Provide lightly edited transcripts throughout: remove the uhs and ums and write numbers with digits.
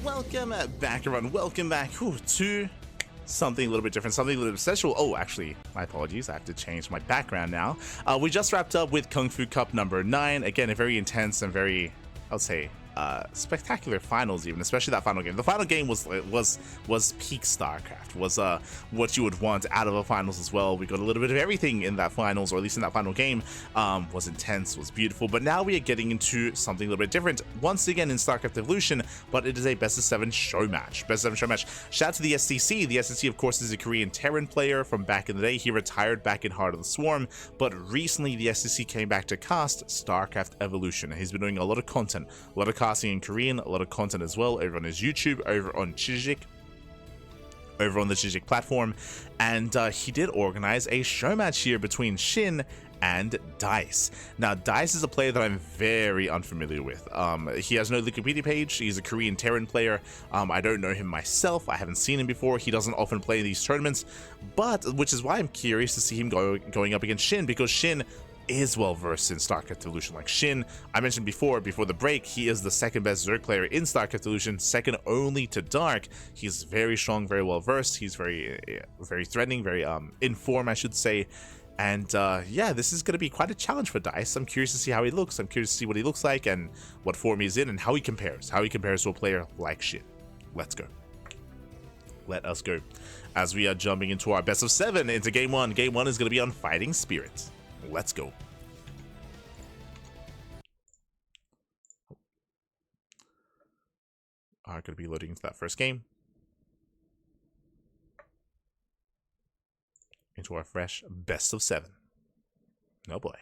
welcome back everyone, welcome back to something a little bit different, something a little bit special. Oh, actually, my apologies, I have to change my background now. We just wrapped up with Kung Fu Cup number 9. Again, a very intense and very, I would say, spectacular finals, even especially that final game. The final game was peak StarCraft, was what you would want out of a finals as well. We got a little bit of everything in that finals, or at least in that final game. Was intense, was beautiful, but now we are getting into something a little bit different once again in StarCraft Evolution, but it is a best of 7 show match. Best of 7 show match. Shout out to the STC. The STC, of course, is a Korean Terran player from back in the day. He retired back in Heart of the Swarm, but recently the STC came back to cast StarCraft Evolution. He's been doing a lot of content, a lot of casting in Korean, a lot of content as well over on his YouTube, over on Chijik, over on the Chijik platform, and he did organize a show match here between SHIN and DICE. Now, DICE is a player that I'm very unfamiliar with. He has no Wikipedia page. He's a Korean Terran player. I don't know him myself. I haven't seen him before. He doesn't often play in these tournaments, but which is why I'm curious to see him going up against SHIN, because SHIN is well versed in StarCraft Evolution. Like SHIN, I mentioned before the break, he is the second best Zerg player in StarCraft Evolution, second only to Dark. He's very strong, very well versed. He's very threatening, very in form, I should say. And yeah, this is going to be quite a challenge for DICE. I'm curious to see how he looks. I'm curious to see what he looks like and what form he's in and how he compares to a player like SHIN. Let's go. Let us go. As we are jumping into our best of 7 into game 1. Game 1 is going to be on Fighting Spirit. Let's go. Are going to be loading into that first game. Into our fresh best of 7. Oh boy.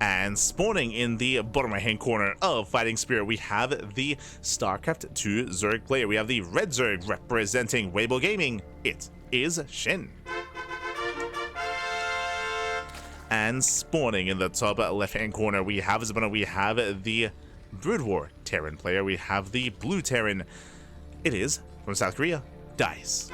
And spawning in the bottom right hand corner of Fighting Spirit, we have the StarCraft 2 Zerg player. We have the red Zerg representing Weibo Gaming. It is SHIN. And spawning in the top left hand corner, we have the Brood War Terran player. We have the blue Terran. It is from South Korea, DICE.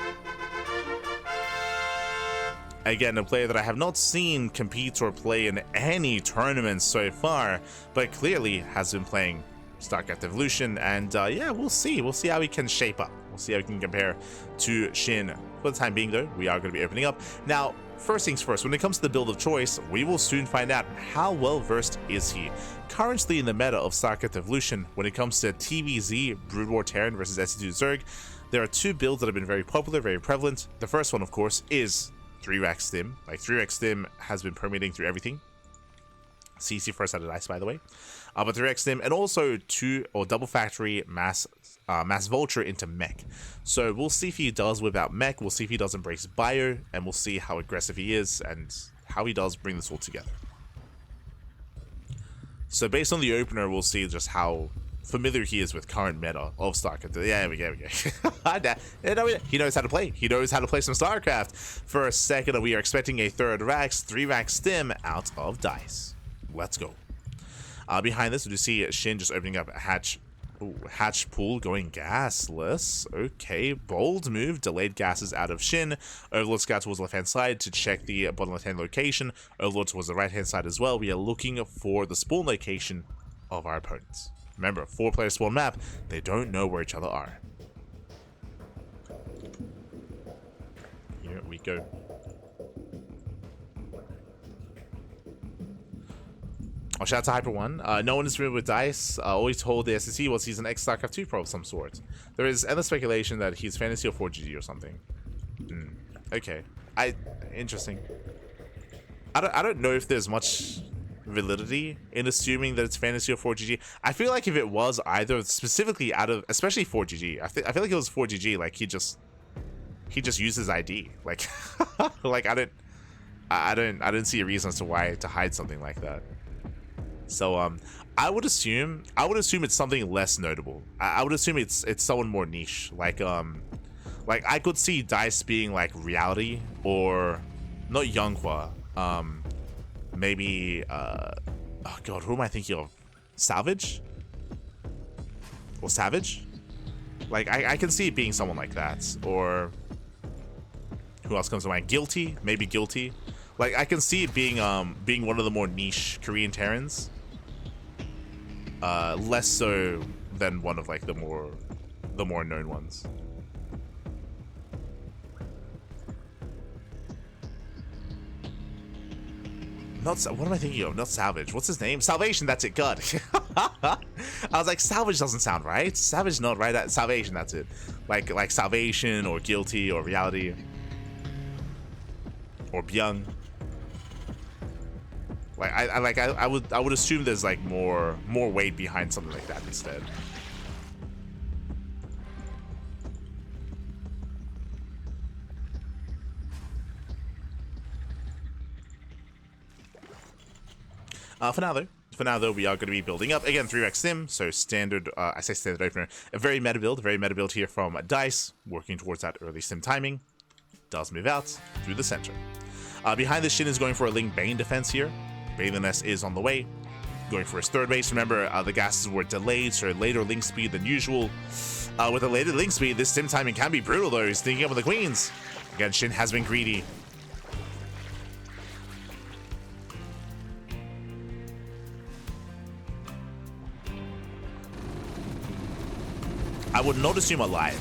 Again, a player that I have not seen compete or play in any tournaments so far, but clearly has been playing StarCraft Evolution, and yeah, we'll see how he can shape up. We'll see how he can compare to SHIN. For the time being, though, we are going to be opening up. Now, first things first, when it comes to the build of choice, we will soon find out how well versed is he. Currently in the meta of StarCraft Evolution, when it comes to TVZ, Brood War Terran versus SC2 Zerg, there are 2 builds that have been very popular, very prevalent. The first one, of course, is 3-rack stim. Like 3-rack stim has been permeating through everything. CC first out of DICE, by the way. But 3-rack stim, and also double factory mass vulture into mech. So we'll see if he does whip out mech. We'll see if he does embrace bio, and we'll see how aggressive he is and how he does bring this all together. So based on the opener, we'll see just how familiar he is with current meta of StarCraft. Yeah, we go. He knows how to play. He knows how to play some StarCraft. For a second, we are expecting a 3-rack stim out of DICE. Let's go. Behind this, we see SHIN just opening up a hatch. Ooh, hatch pool going gasless. Okay, bold move. Delayed gases out of SHIN. Overlord scout towards the left-hand side to check the bottom left-hand location. Overlord towards the right-hand side as well. We are looking for the spawn location of our opponents. Remember, 4-player spawn map, they don't know where each other are. Here we go. Oh, shout out to Hyper One. No one is familiar with DICE. Always told the SEC was he's an ex-StarCraft 2 pro of some sort. There is endless speculation that he's Fantasy or 4GG or something. Okay. Interesting. I don't know if there's much validity in assuming that it's Fantasy or 4GG. I feel like if it was either, specifically especially 4GG, I feel like it was 4GG, like he just used his ID. Like like I didn't see a reason as to why to hide something like that. So I would assume it's something less notable. I would assume it's someone more niche. Like I could see DICE being like Reality or not Younghwa. Maybe oh god, who am I thinking of? Salvage? Or Savage? Like I can see it being someone like that. Or who else comes to mind? Guilty? Maybe Guilty. Like I can see it being one of the more niche Korean Terrans. Less so than one of like the more known ones. What am I thinking of? Not Salvage. What's his name? Salvation. That's it. God. I was like, Salvage doesn't sound right. Savage, not right. Salvation. That's it. Like Salvation or Guilty or Reality or Byung. Like I would assume there's like more weight behind something like that instead. For now though, we are going to be building up again 3x sim, so standard. I say standard opener, a very meta build here from Dice, working towards that early sim timing. Does move out through the center. Behind the Shin is going for a Ling Bane defense here. Baneliness is on the way, going for his third base. Remember, the gases were delayed, so later link speed than usual. With a later link speed, this sim timing can be brutal though. He's sneaking up with the queens. Again, Shin has been greedy. I would not assume alive.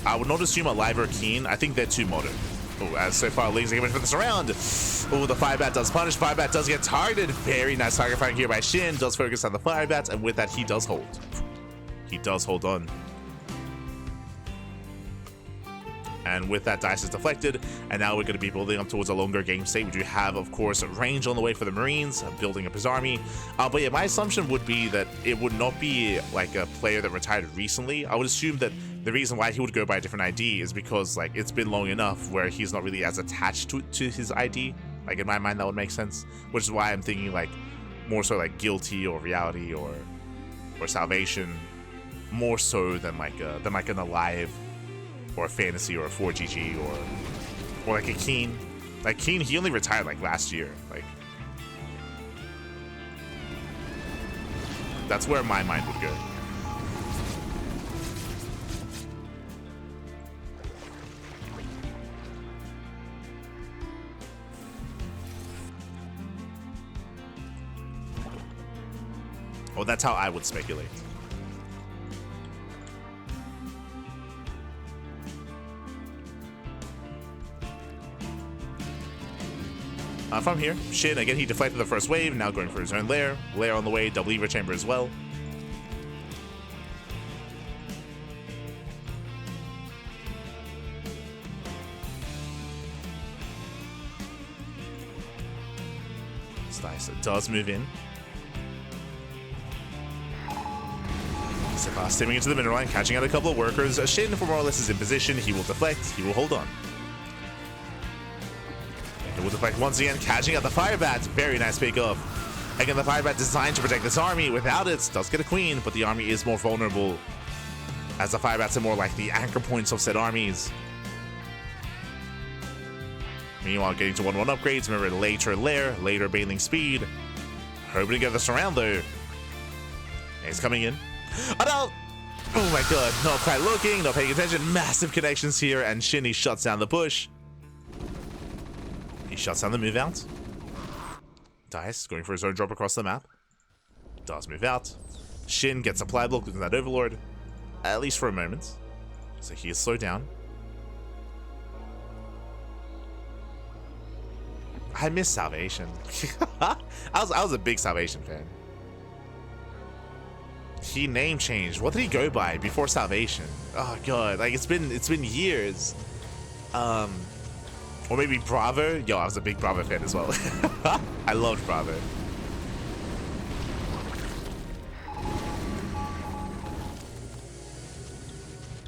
I would not assume alive or keen. I think they're too modern. Oh, as so far, Ling's getting for this round. Oh, the Fire Bat does punish. Fire Bat does get targeted. Very nice target firing here by Shin. Does focus on the Fire Bat, and with that, he does hold. He does hold on. And with that, Dice is deflected, and now we're going to be building up towards a longer game state. We do have, of course, range on the way for the Marines, building up his army. But yeah, my assumption would be that it would not be like a player that retired recently. I would assume that the reason why he would go by a different ID is because like it's been long enough where he's not really as attached to his ID. Like in my mind, that would make sense. Which is why I'm thinking like more so like Guilty or Reality or Salvation, more so than like an Alive or a Fantasy or a 4GG or like a Keen. Like Keen, he only retired like last year. Like that's where my mind would go. Oh, that's how I would speculate. From here, Shin, again, he deflected the first wave, now going for his own lair. Lair on the way, double Evo chamber as well. It's nice. It does move in. Stimming into the middle line, catching out a couple of workers. Shin, for more or less, is in position. He will deflect. He will hold on. It will deflect once again, catching out the Fire Bat. Very nice pick off. Again, the Fire Bat designed to protect this army. Without it, does get a queen, but the army is more vulnerable, as the Fire Bats are more like the anchor points of said armies. Meanwhile, getting to 1-1 upgrades. Remember, later lair, later bailing speed. Hoping to get this around though. He's coming in. Oh no! Oh my god, not quite looking, not paying attention. Massive connections here, and Shin shuts down the push. He shuts down the move out. Dice going for his own drop across the map. Does move out. Shin gets a supply block with that Overlord, at least for a moment. So he is slowed down. I miss Salvation. I was a big Salvation fan. He name changed. What did he go by before Salvation? Oh god, like it's been years. Or maybe Bravo. Yo, I was a big Bravo fan as well. I loved Bravo.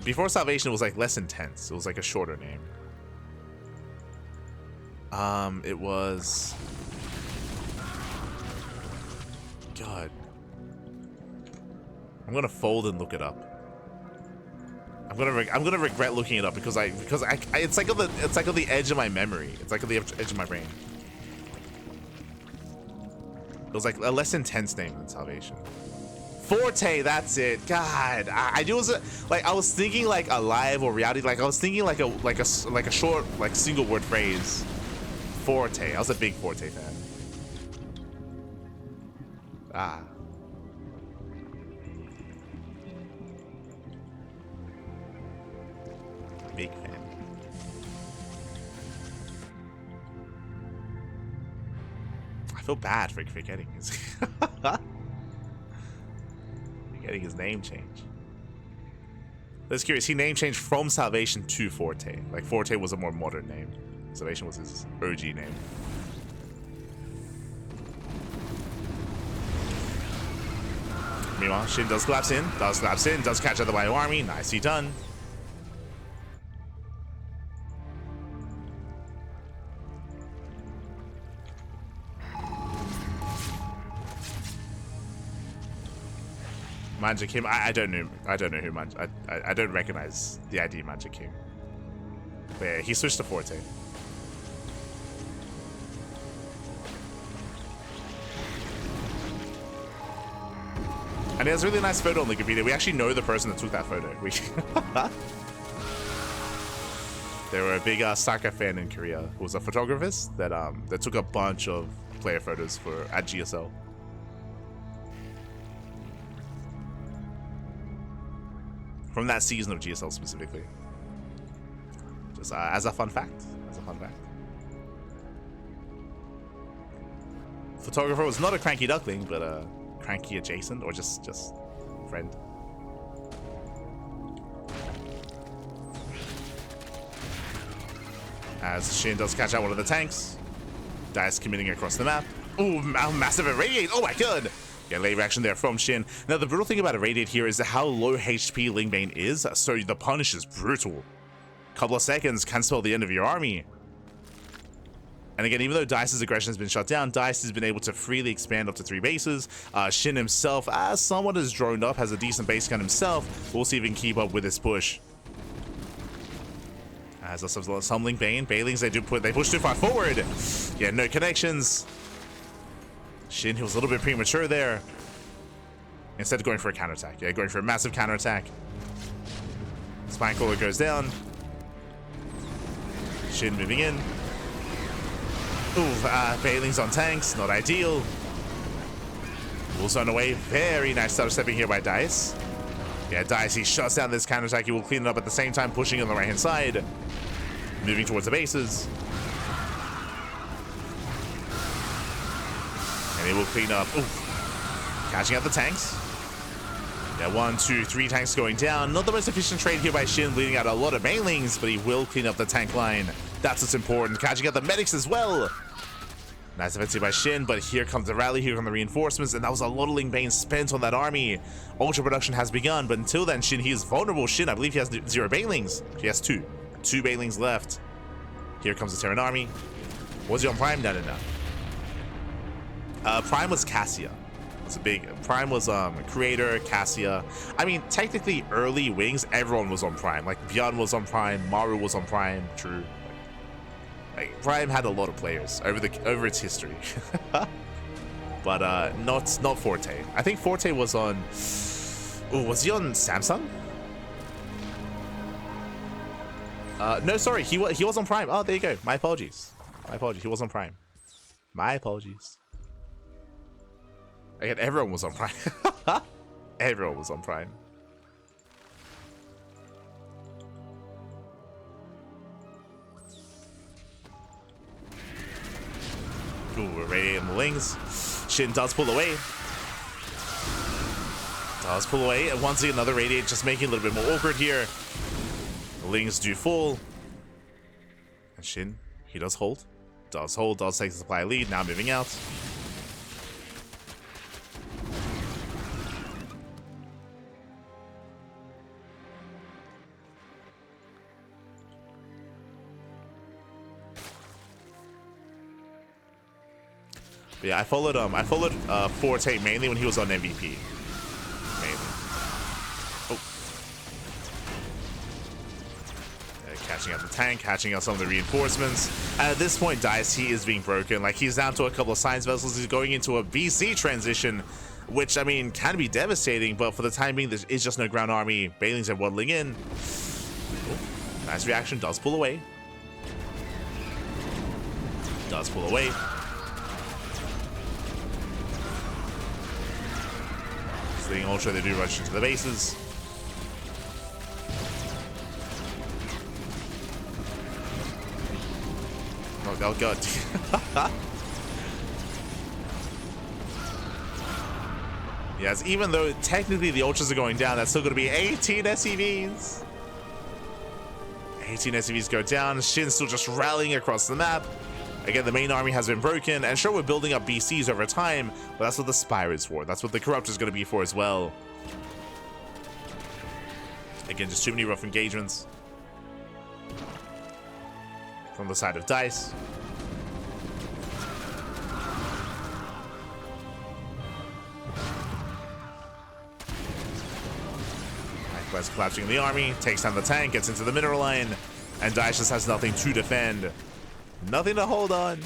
Before Salvation, it was like less intense. It was like a shorter name. It was. God. I'm gonna fold and look it up. I'm gonna regret looking it up because it's like on the edge of my memory. It's like on the edge of my brain. It was like a less intense name than Salvation. Forte, that's it. God, I was thinking like Alive or Reality. Like I was thinking like a short like single word phrase. Forte. I was a big Forte fan. Ah. Big fan. I feel bad for forgetting his name change. That's curious. He name changed from Salvation to Forte. Like Forte was a more modern name. Salvation was his OG name. Meanwhile, Shin does collapse in, does catch out the Bio Army. Nicely done. Magic Kim, I don't know who Magic. I don't recognize the ID Magic Kim. But yeah, he switched to Forte. And there's a really nice photo on the Wikipedia. We actually know the person that took that photo. They were a big Saka fan in Korea who was a photographist that took a bunch of player photos at GSL. From that season of GSL specifically. Just as a fun fact. Photographer was not a CranKy Duckling, but a CranKy adjacent, or just friend. As Shin does catch out one of the tanks. Dice committing across the map. Ooh, massive irradiate. Oh my god. Yeah, late reaction there from Shin. Now, the brutal thing about Irradiate here is how low HP Lingbane is, so the punish is brutal. Couple of seconds can spell the end of your army. And again, even though Dice's aggression has been shut down, Dice has been able to freely expand up to 3 bases. Shin himself, as someone is droned up, has a decent base gun himself. We'll see if he can keep up with this push. As some Lingbane, Bailings, they push too far forward. Yeah, no connections. Shin, he was a little bit premature there. Instead of going for a counterattack. Yeah, going for a massive counterattack. Spinecrawler goes down. Shin moving in. Ooh, Bailings on tanks, not ideal. Wolves on the way. Very nice stepping here by Dice. Yeah, Dice, he shuts down this counterattack. He will clean it up at the same time, pushing on the right-hand side. Moving towards the bases. And he will clean up. Ooh. Catching out the tanks. Yeah, 1, 2, 3 tanks going down. Not the most efficient trade here by Shin, bleeding out a lot of Bailings, but he will clean up the tank line. That's what's important. Catching out the medics as well. Nice defensive by Shin, but here comes the rally, here come the reinforcements, and that was a lot of Lingbane spent on that army. Ultra production has begun, but until then, Shin, he is vulnerable. Shin, I believe he has 0 Bailings. He has 2. 2 Bailings left. Here comes the Terran army. Was he on Prime? No. Prime was Cassia. It's a big Prime was Creator, Cassia. I mean, technically early wings, everyone was on Prime. Like Beyond was on Prime, Maru was on Prime, true. Like Prime had a lot of players over its history. But not Forte. I think Forte was on was he on Samsung? No, sorry, he was on Prime. Oh, there you go. My apologies. He was on Prime. My apologies. Again, everyone was on Prime. Everyone was on Prime. Ooh, we're radiating the Lings. Shin does pull away. And once again, another radiate, just making it a little bit more awkward here. The Lings do fall. And Shin, he does hold. Does take the supply lead, now moving out. But yeah, I followed Forte mainly when he was on MVP. Mainly. Oh. Catching out the tank, catching out some of the reinforcements. And at this point, Dice, he is being broken. Like, he's down to a couple of science vessels. He's going into a BC transition, which, I mean, can be devastating, but for the time being, there is just no ground army. Bailings are waddling in. Oh, nice reaction, does pull away. Does pull away. Seeing Ultra, they do rush into the bases. Oh god. Yes, even though technically the Ultras are going down, that's still going to be 18 SCVs. 18 SCVs go down. Shin's still just rallying across the map. Again, the main army has been broken, and sure, we're building up BCs over time, but that's what the Spire is for. That's what the Corrupt is going to be for as well. Again, just too many rough engagements from the side of DICE. Likewise, collapsing in the army, takes down the tank, gets into the mineral line, and DICE just has nothing to defend. Nothing to hold on.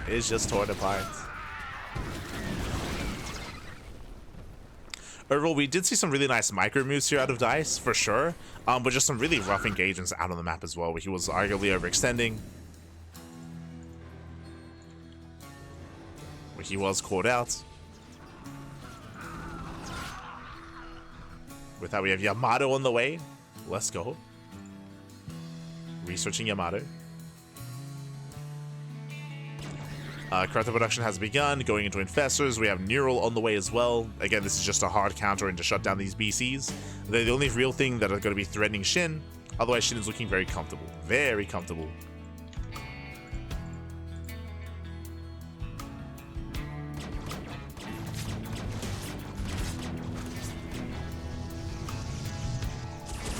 It's just torn apart. Overall, we did see some really nice micro moves here out of DICE, for sure. But just some really rough engagements out on the map as well, where he was arguably overextending. Where he was caught out. With that, we have Yamato on the way. Let's go. Researching Yamato. Character production has begun, going into Infestors. We have Neural on the way as well. Again, this is just a hard counter and to shut down these BCs. They're the only real thing that are going to be threatening Shin. Otherwise, Shin is looking very comfortable. Very comfortable.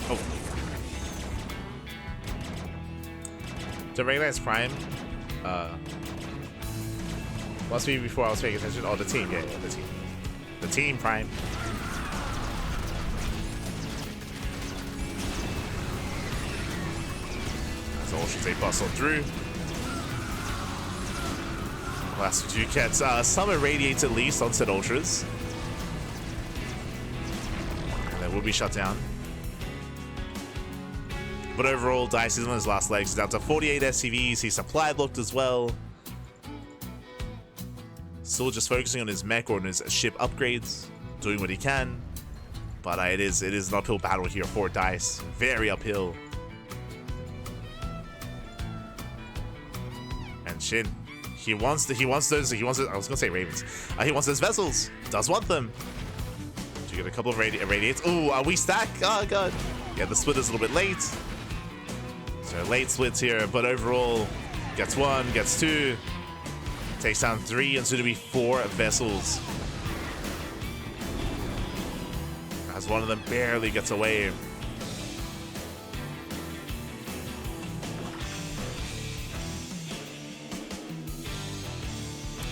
Oh. To recognize Prime, must be before I was paying attention. Oh, the team, yeah, the team. The team, Prime. So Ultras, they bustle through. Last two gets some irradiates at least on said Ultras. And that will be shut down. But overall, DICE is on his last legs. He's down to 48 SCVs. He's supply blocked as well. Still just focusing on his mech or on his ship upgrades, doing what he can. But it is an uphill battle here for DICE. Very uphill. And Shin, he wants those. I was gonna say Ravens. He wants those vessels. Does want them. You get a couple of radiates. Ooh, we stack. Oh god. Yeah, the split is a little bit late. So late splits here, but overall, gets one, gets two. Takes down 3 and soon to be 4 vessels. As one of them barely gets away.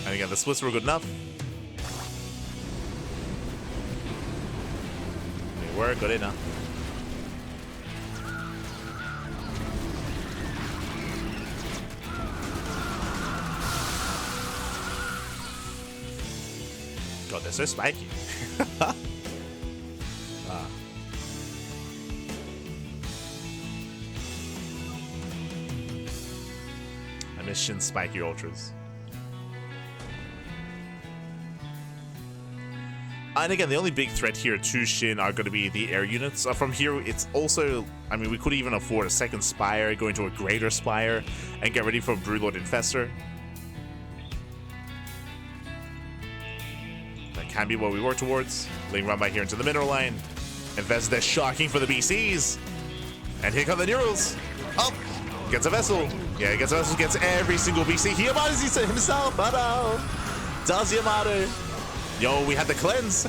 And again, the splits were good enough. They were good enough. God, they're so spiky. I miss Shin's spiky Ultras. And again, the only big threat here to Shin are going to be the air units. From here, it's also, I mean, we could even afford a second Spire, go into a greater Spire, and get ready for Broodlord Infestor. Can be what we work towards. Ling run by here into the mineral line. Invest, they're shocking for the BCs. And here come the Neurals. Oh, gets a vessel. Yeah, gets a vessel, gets every single BC. He Yamato's himself. Oh no. Does Yamato. Yo, we had the cleanse.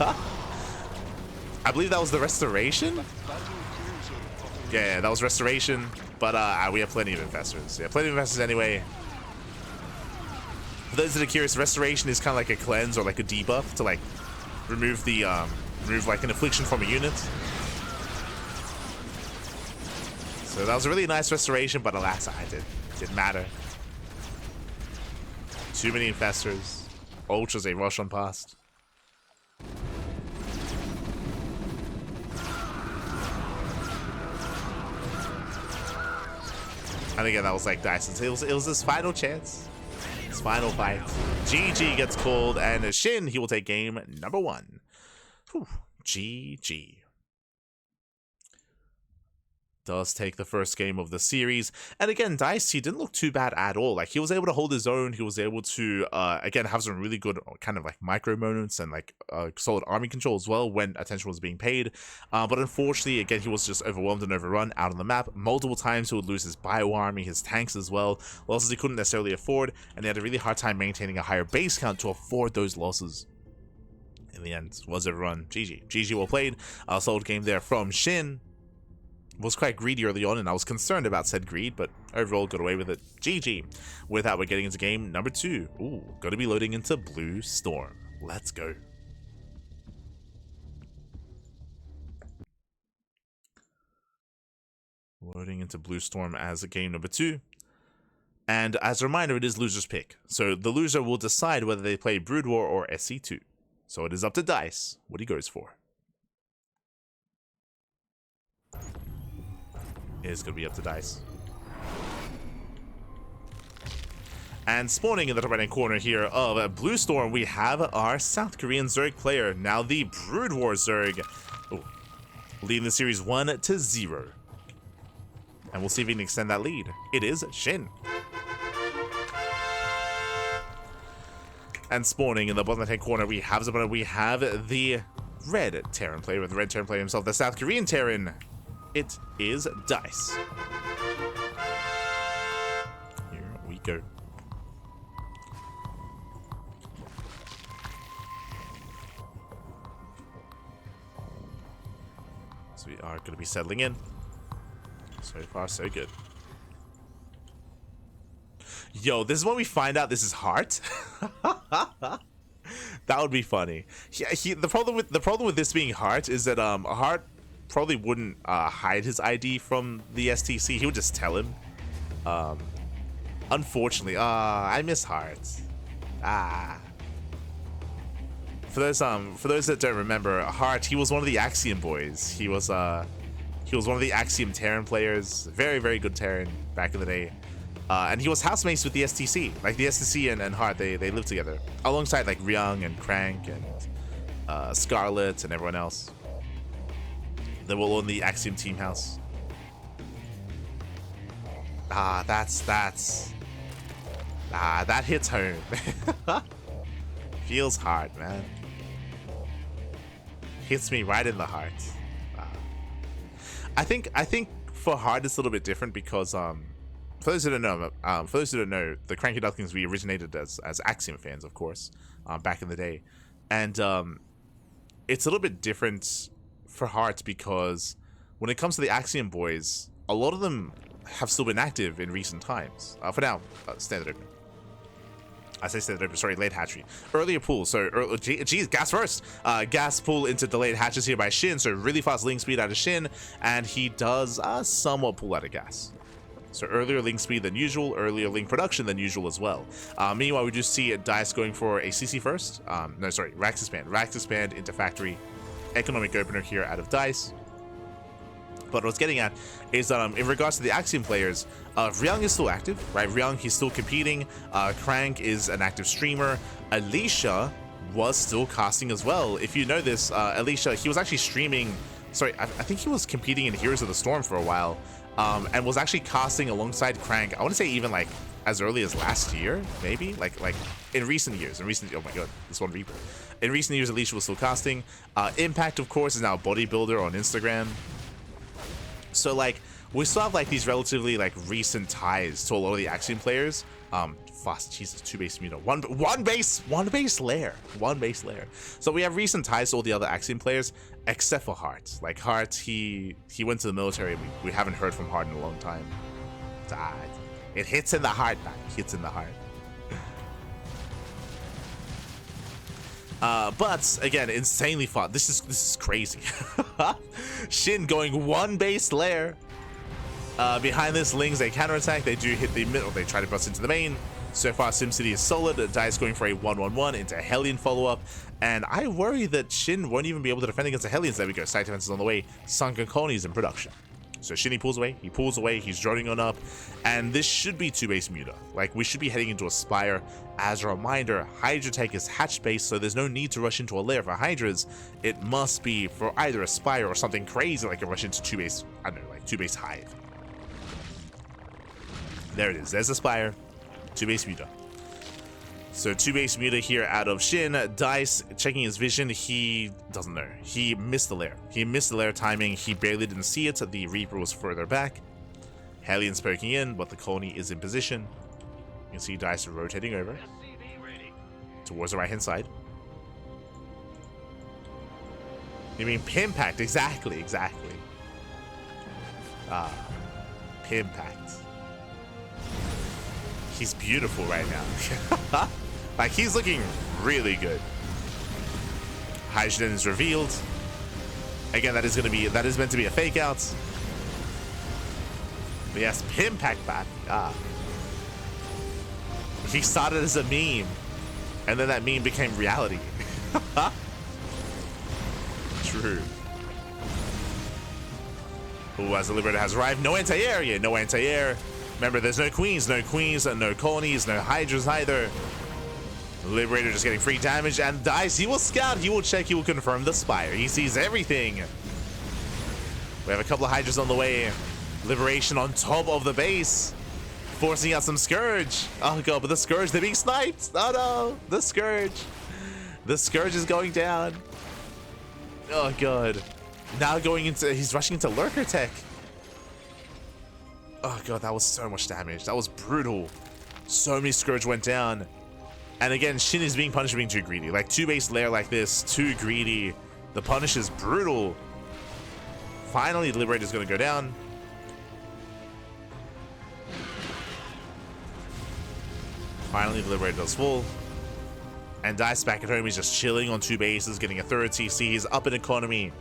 I believe that was the restoration. Yeah, that was restoration. But we have plenty of Infestors. Yeah, plenty of Infestors anyway. For those that are curious, restoration is kind of like a cleanse or like a debuff to like remove the like an affliction from a unit. So that was a really nice restoration, but alas, it didn't matter. Too many Infestors. Ultras, they rush on past. And again, that was like Dyson's. It was his final chance. His final fight. GG gets called, and Shin, he will take game number 1. Whew. GG. Does take the first game of the series. And again, Dice, he didn't look too bad at all. Like, he was able to hold his own. He was able to, again, have some really good kind of like micro moments and like solid army control as well when attention was being paid. But unfortunately, again, he was just overwhelmed and overrun out on the map. Multiple times he would lose his bio army, his tanks as well. Losses he couldn't necessarily afford. And he had a really hard time maintaining a higher base count to afford those losses. In the end, was overrun. GG. GG well played. Solid game there from Shin. Was quite greedy early on, and I was concerned about said greed, but overall got away with it. GG. With that, we're getting into game number 2. Ooh, got to be loading into Blue Storm. Let's go. Loading into Blue Storm as a game number 2. And as a reminder, it is loser's pick. So the loser will decide whether they play Brood War or SC2. So it is up to Dice what he goes for. Is going to be up to Dice. And spawning in the top right hand corner here of Blue Storm, we have our South Korean Zerg player, now the Brood War Zerg, leading the series 1-0. And we'll see if he can extend that lead. It is Shin. And spawning in the bottom left-hand corner, we have the red Terran player, with the red Terran player himself, the South Korean Terran. It is Dice. Here we go. So we are going to be settling in. So far, so good. Yo, this is when we find out this is Heart. That would be funny. The problem with this being Heart is that Heart probably wouldn't hide his ID from the STC. He would just tell him. Unfortunately, I miss Heart. For those that don't remember, Heart, he was one of the Axiom boys. He was one of the Axiom Terran players. Very, very good Terran back in the day. And he was housemates with the STC. Like the STC and Heart, they lived together alongside like Ryung and Crank and Scarlet and everyone else. They were all in the Axiom team house. That hits home. Feels hard, man. Hits me right in the heart. I think for Heart it's a little bit different because for those who don't know, the CranKy Ducklings, we originated as Axiom fans, of course, back in the day, and it's a little bit different for Heart because when it comes to the Axiom boys, a lot of them have still been active in recent times. For now, standard open. I say standard open, sorry, late hatchery. Earlier pool, so, geez, gas first. Gas pull into delayed hatches here by Shin, so really fast link speed out of Shin, and he does somewhat pull out of gas. So earlier link speed than usual, earlier link production than usual as well. Meanwhile, we do see Dice going for a CC first. No, sorry, Rax Expand. Rax Expand into factory. Economic opener here out of Dice. But what I was getting at is that in regards to the Axiom players, Ryung is still active, right? Ryung, he's still competing. Crank is an active streamer. Alicia was still casting as well. If you know this, Alicia, he was actually streaming. Sorry, I think he was competing in Heroes of the Storm for a while, and was actually casting alongside Crank. I want to say even like as early as last year, maybe like in recent years. Oh my god, this one Reaper. In recent years, Alicia was still casting. Impact, of course, is now a bodybuilder on Instagram. So like we still have like these relatively like recent ties to a lot of the Axiom players. Fast, Jesus, 2 base Muto, one base layer. So we have recent ties to all the other Axiom players, except for Heart. Like Heart, he went to the military. We haven't heard from Heart in a long time. It hits in the heart, man. It hits in the heart. But again, insanely fun. This is crazy. Shin going 1 base layer. Behind this, Lings, they counterattack. They do hit the middle. They try to bust into the main. So far, SimCity is solid. Dice going for a 1-1-1 into a Hellion follow-up. And I worry that Shin won't even be able to defend against the Hellions. There we go. Side defense is on the way. Sunken colonies in production. So SHIN pulls away, he's droning on up, and this should be 2-base Muta. Like, we should be heading into a Spire. As a reminder, Hydra Tech is hatch based, so there's no need to rush into a lair for Hydras. It must be for either a Spire or something crazy like a rush into 2-base, I don't know, like 2-base Hive. There it is, there's a Spire, 2-base Muta. So 2-base Muta here out of SHIN. Dice checking his vision. He doesn't know. He missed the lair. He missed the lair timing. He barely didn't see it. The Reaper was further back. Hellion's poking in, but the colony is in position. You can see Dice rotating over towards the right-hand side. You mean Pimpact? Exactly. Ah, Pimpact. He's beautiful right now. Like, he's looking really good. Hydrogen is revealed. Again, that is meant to be a fake out. But yes, Pimpact back. Ah. He started as a meme, and then that meme became reality. True. Ooh, as the Liberator has arrived, no anti-air yet, no anti-air. Remember, there's no queens, and no colonies, no Hydras either. Liberator just getting free damage, and Dice, he will scout, he will check, he will confirm the Spire. He sees everything. We have a couple of Hydras on the way. Liberation on top of the base, forcing out some Scourge. Oh god, but the Scourge, they're being sniped. Oh no, the Scourge. The Scourge is going down. Oh god. Now he's rushing into Lurker Tech. Oh god, that was so much damage. That was brutal. So many Scourge went down. And again, SHIN is being punished for being too greedy. Like, 2-base lair like this, too greedy. The punish is brutal. Finally, the Liberator is going to go down. Finally, the Liberator does fall. And Dice back at home, he's just chilling on 2 bases, getting a 3rd CC. He's up in economy.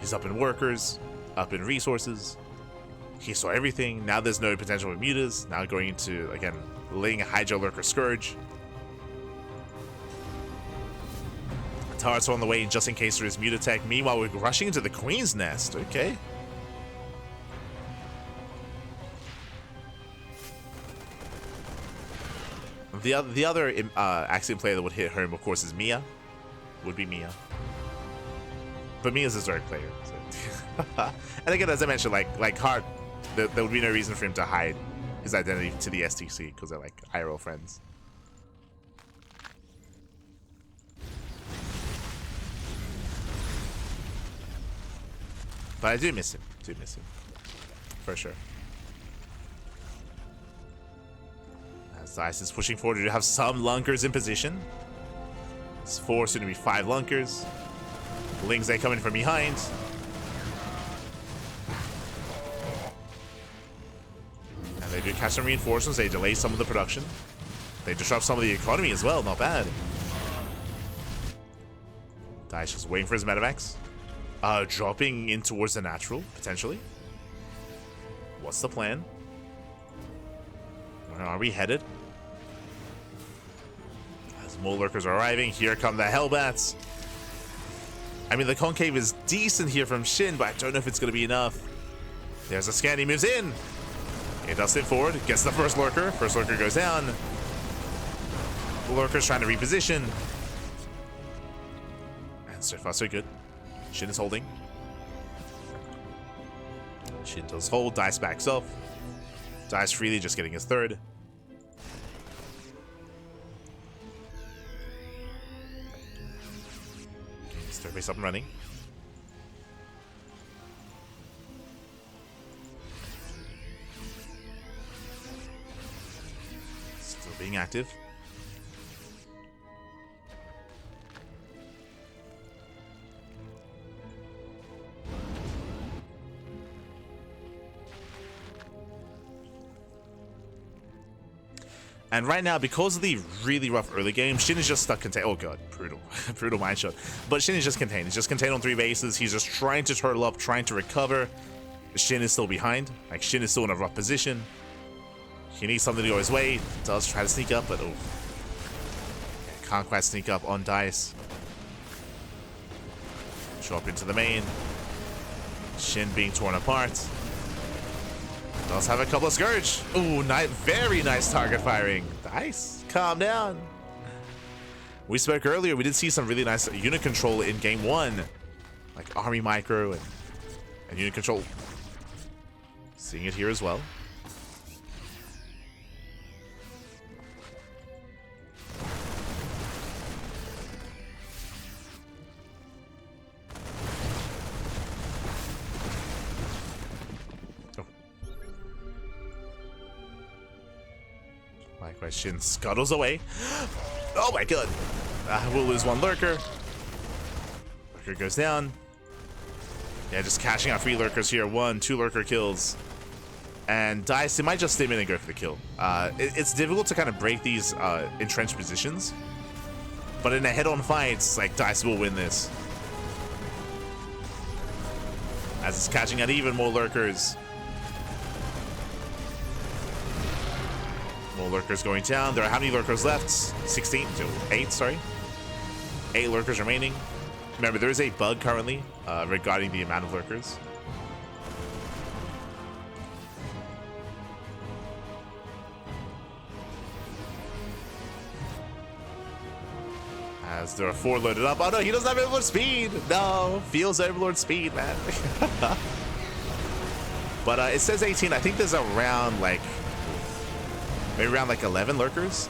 He's up in workers, up in resources. He saw everything. Now there's no potential for mutas. Now going into, again, laying a Hydra Lurker Scourge. Turrets are on the way just in case there is muta tech. Meanwhile, we're rushing into the Queen's Nest. Okay. The other Axiom player that would hit home, of course, is Mia. Would be Mia. But Mia's a Zerg player. So. And again, as I mentioned, like Hart, there would be no reason for him to hide his identity to the STC because they're like IRL friends. But I do miss him. For sure. As Dice is pushing forward to have some lunkers in position. It's 4, soon to be 5 lunkers. Lings, they come in from behind. And they do catch some reinforcements. They delay some of the production. They disrupt some of the economy as well. Not bad. Dice just waiting for his medevacs. Dropping in towards the natural, potentially. What's the plan? Where are we headed? As more lurkers are arriving, here come the Hellbats. I mean, the concave is decent here from SHIN, but I don't know if it's going to be enough. There's a scan, he moves in. He does sit forward, gets the first lurker. First lurker goes down. The lurker's trying to reposition. And so far, so good. SHIN is holding. SHIN does hold. Dice backs off. Dice freely, just getting his 3rd. Third base up and running. Still being active. And right now, because of the really rough early game, SHIN is just stuck contained. Oh god, brutal. Brutal mind shot. But SHIN is just contained. He's just contained on 3 bases. He's just trying to turtle up, trying to recover. SHIN is still behind. Like, SHIN is still in a rough position. He needs something to go his way. Does try to sneak up, but oh. Can't quite sneak up on Dice. Drop into the main. Shin being torn apart. Does have a couple of Scourge. Ooh, very nice target firing. Nice. Calm down. We spoke earlier, we did see some really nice unit control in game 1. Like army micro and unit control. Seeing it here as well. Likewise, Shin scuttles away. Oh my god. We'll lose one lurker. Lurker goes down. Yeah, just cashing out free lurkers here. 1, 2 lurker kills. And Dice, it might just stay in and go for the kill. It's difficult to kind of break these entrenched positions. But in a head-on fight, like Dice will win this. As it's catching out even more lurkers. More lurkers going down. There are how many lurkers left? 16? 8, sorry. 8 lurkers remaining. Remember, there is a bug currently regarding the amount of lurkers. As there are 4 loaded up. Oh no, he doesn't have Overlord speed. No, feels Overlord speed, man. But it says 18. I think there's around like maybe around like 11 lurkers.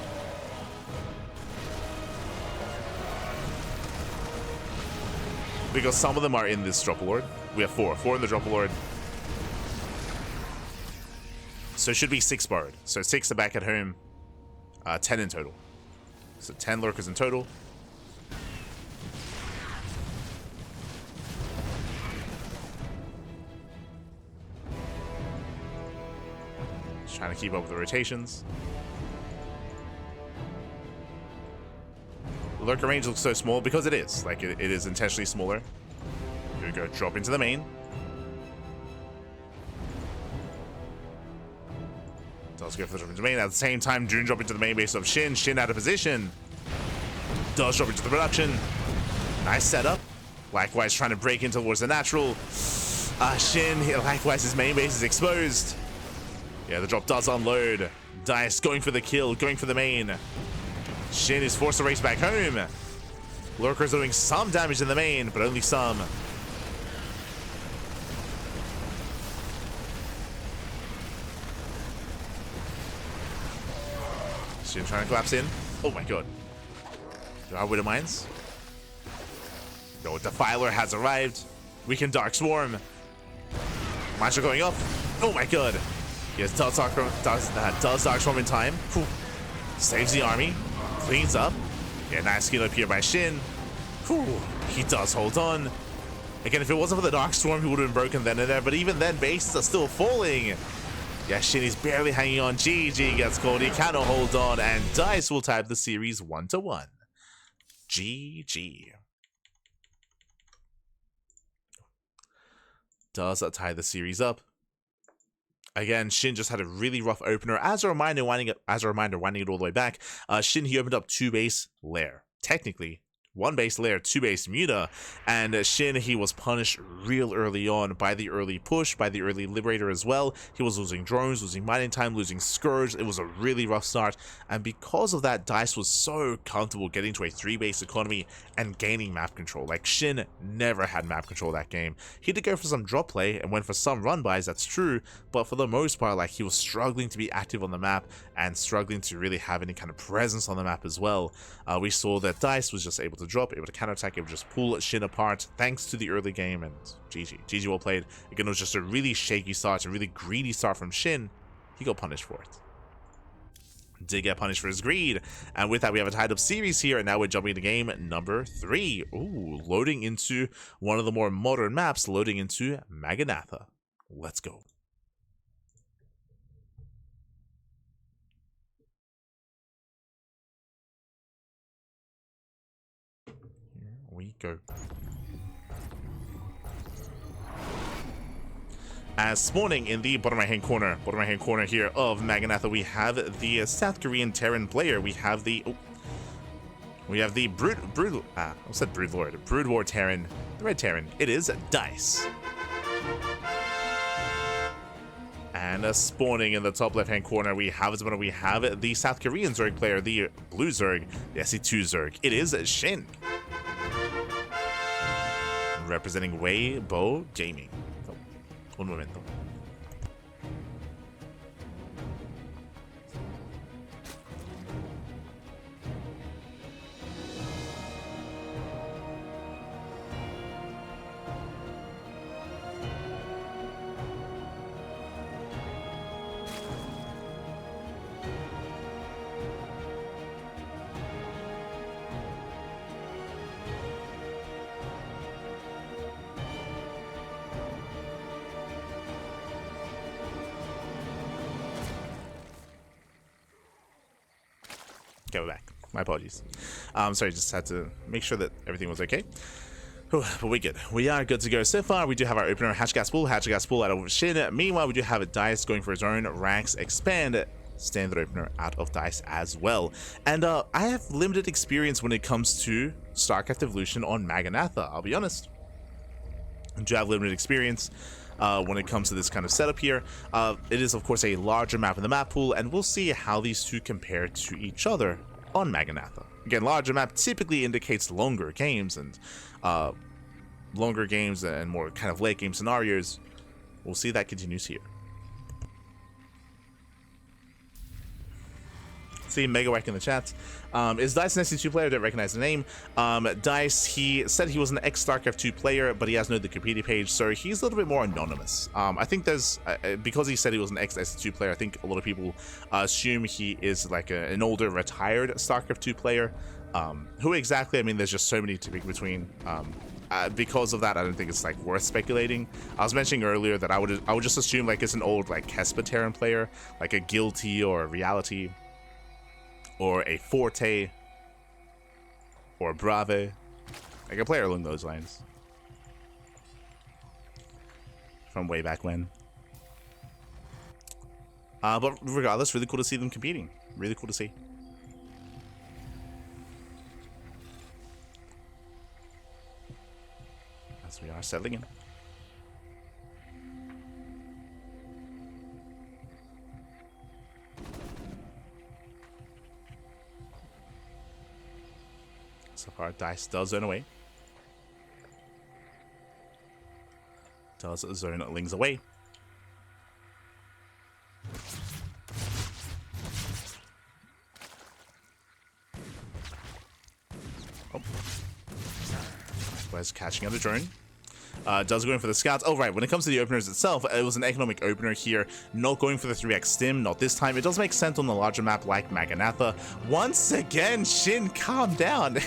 Because some of them are in this Dropper Lord. We have 4 in the Dropper Lord. So it should be 6 borrowed. So 6 are back at home. 10 in total. So 10 lurkers in total. Just trying to keep up with the rotations. Lurker range looks so small because it is. Like, it is intentionally smaller. Here we go, drop into the main. Does go for the drop into the main. At the same time, June drop into the main base of Shin. Shin out of position. Does drop into the production. Nice setup. Likewise, trying to break in towards the natural. Shin, likewise, his main base is exposed. Yeah, the drop does unload. Dice going for the kill, going for the main. Shin is forced to race back home. Lurker's doing some damage in the main, but only some. Shin trying to collapse in. Oh my god. There are Widow Mines. No, Defiler has arrived. We can Dark Swarm. Mines are going up. Oh my god. Yes, does Dark Swarm in time. Whew. Saves the army. Cleans up. Yeah, nice skill up here by Shin. Whew. He does hold on. Again, if it wasn't for the Dark Storm, he would have been broken then and there. But even then, bases are still falling. Yeah, Shin is barely hanging on. GG gets called. He cannot hold on. And Dice will tie the series 1-1. GG. Does tie the series up. Again, Shin just had a really rough opener. As a reminder, winding it all the way back, Shin, he opened up 2 base lair. Technically, 1 base lair, 2 base Muta, and Shin, he was punished real early on by the early push, by the early Liberator as well. He was losing drones, losing mining time, losing Scourge. It was a really rough start, and because of that, Dice was so comfortable getting to a 3 base economy and gaining map control. Like, Shin never had map control that game. He did go for some drop play and went for some run buys, that's true, but for the most part, like, he was struggling to be active on the map and struggling to really have any kind of presence on the map as well. We saw that Dice was just able to drop, able to counterattack, able to just pull Shin apart thanks to the early game, and GG well played. Again, it was just a really shaky start, a really greedy start from Shin. He got punished for it. Did get punished for his greed, and with that we have a tied up series here, and now we're jumping into game number 3. Ooh, loading into one of the more modern maps, loading into Maganatha. Let's go. We go. As spawning in the bottom right hand corner here of Maganatha, we have the South Korean Terran player. We have the Brood War Terran, the Red Terran. It is Dice. And spawning in the top left-hand corner, we have the South Korean Zerg player, the blue Zerg, the SE2 Zerg. It is SHIN. Representing Weibo Gaming. Oh, un momento. Okay, we're back. My apologies. Sorry, just had to make sure that everything was okay. But we're good. We are good to go. So far, we do have our opener, Hatchgas Pool out of SHIN. Meanwhile, we do have DICE going for his own ranks expand standard opener out of DICE as well. And I have limited experience when it comes to StarCraft Evolution on Maganatha, I'll be honest. I do have limited experience when it comes to this kind of setup here. It is, of course, a larger map in the map pool, and we'll see how these two compare to each other on Maganatha. Again, larger map typically indicates longer games and more kind of late game scenarios. We'll see that continues here. See Megawhack in the chat. Is Dice an SC2 player? I don't recognize the name. Dice, he said he was an ex-StarCraft 2 player, but he has no Wikipedia page, so he's a little bit more anonymous. I think there's, because he said he was an ex-SC2 player, I think a lot of people assume he is like an older, retired StarCraft 2 player. Who exactly? I mean, there's just so many to pick between. Because of that, I don't think it's like worth speculating. I was mentioning earlier that I would just assume like it's an old like Kespa Terran player, like a Guilty or a Reality, or a Forte, or a Brave, like a player along those lines. From way back when. But regardless, really cool to see them competing. Really cool to see. As we are settling in. So far, Dice does zone away. Does zone Lings away. Oh. Where's catching out a drone? Does go in for the scouts. Oh, right. When it comes to the openers itself, it was an economic opener here. Not going for the 3x stim. Not this time. It does make sense on the larger map like Maganatha. Once again, SHIN, calm down.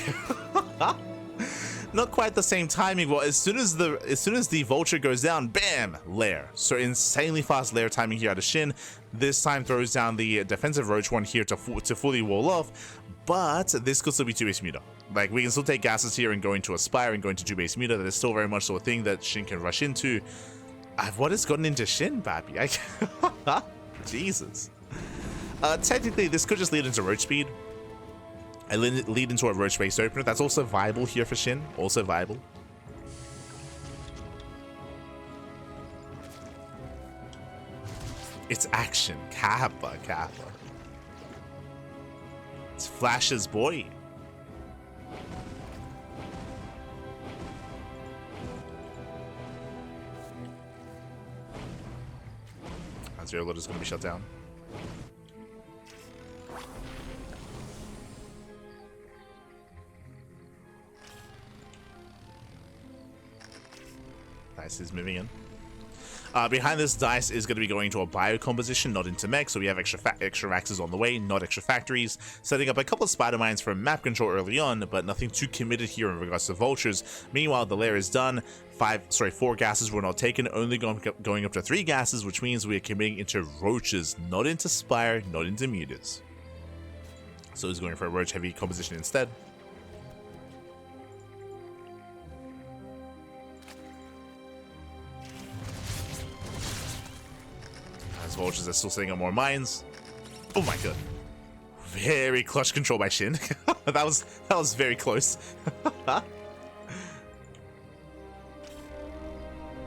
Not quite the same timing. Well, as soon as the vulture goes down, bam, lair. So insanely fast lair timing here out of SHIN. This time throws down the defensive roach one here to fully wall off. But this could still be 2-base muta. Like, we can still take gases here and go into Aspire and go into 2-base muta. That is still very much so a thing that SHIN can rush into. What has gotten into SHIN, Bappy? Jesus. Technically, this could just lead into roach speed. Lead into a roach-based opener. That's also viable here for SHIN. Also viable. It's action. Kappa. It's Flash's boy. Zero load is going to be shut down. Dice is moving in. Behind this, Dice is going to be going to a bio composition, not into mech, so we have extra Raxes on the way, not extra factories. Setting up a couple of spider mines for map control early on, but nothing too committed here in regards to vultures. Meanwhile, the lair is done. 4 gases were not taken, only going up to 3 gases, which means we are committing into roaches, not into spire, not into mutas. So he's going for a roach heavy composition instead. As vultures are still sitting on more mines. Oh my god. Very clutch control by SHIN. that was very close.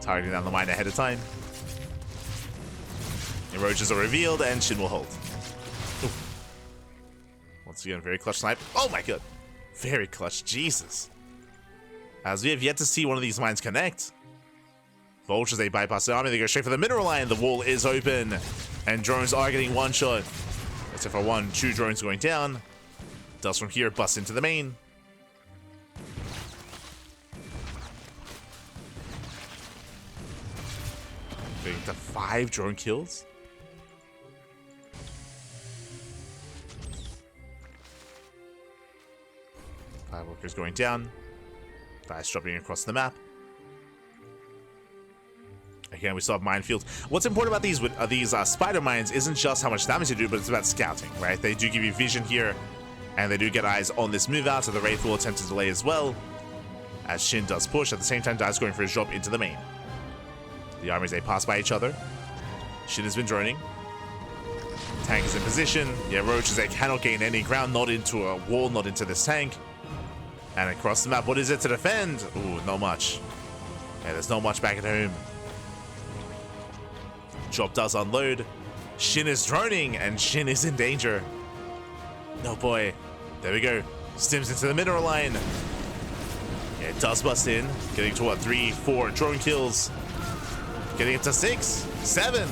Targeting down the mine ahead of time. The roaches are revealed, and Shin will hold. Ooh. Once again, very clutch snipe. Oh my god. Very clutch. Jesus. As we have yet to see one of these mines connect. Vultures, they bypass the army. They go straight for the mineral line. The wall is open. And drones are getting one shot. Except for one, 2 drones going down. Dust from here busts into the main. Getting to 5 drone kills. Five workers going down. Guys dropping across the map. Again, we still have minefields. What's important about these spider mines isn't just how much damage they do, but it's about scouting, right? They do give you vision here, and they do get eyes on this move out, so the Wraith will attempt to delay as well, as Shin does push. At the same time, Dai's going for his drop into the main. The armies, they pass by each other. Shin has been droning. Tank is in position. Yeah, roaches, they cannot gain any ground, not into a wall, not into this tank. And across the map, what is it to defend? Ooh, not much. Yeah, there's not much back at home. Drop does unload. Shin is droning, and Shin is in danger. No boy. There we go. Stims into the mineral line. Yeah, it does bust in. Getting to what, 3, 4 drone kills. Getting it to 6, 7.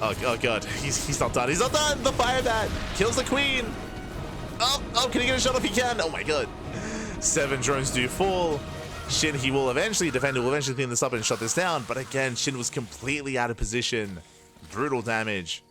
Oh god. He's not done. He's not done. The fire bat kills the queen. Oh, can he get a shot if he can? Oh my god. 7 drones do fall. Shin, he will eventually defend, he will eventually clean this up and shut this down, but again, Shin was completely out of position. Brutal damage.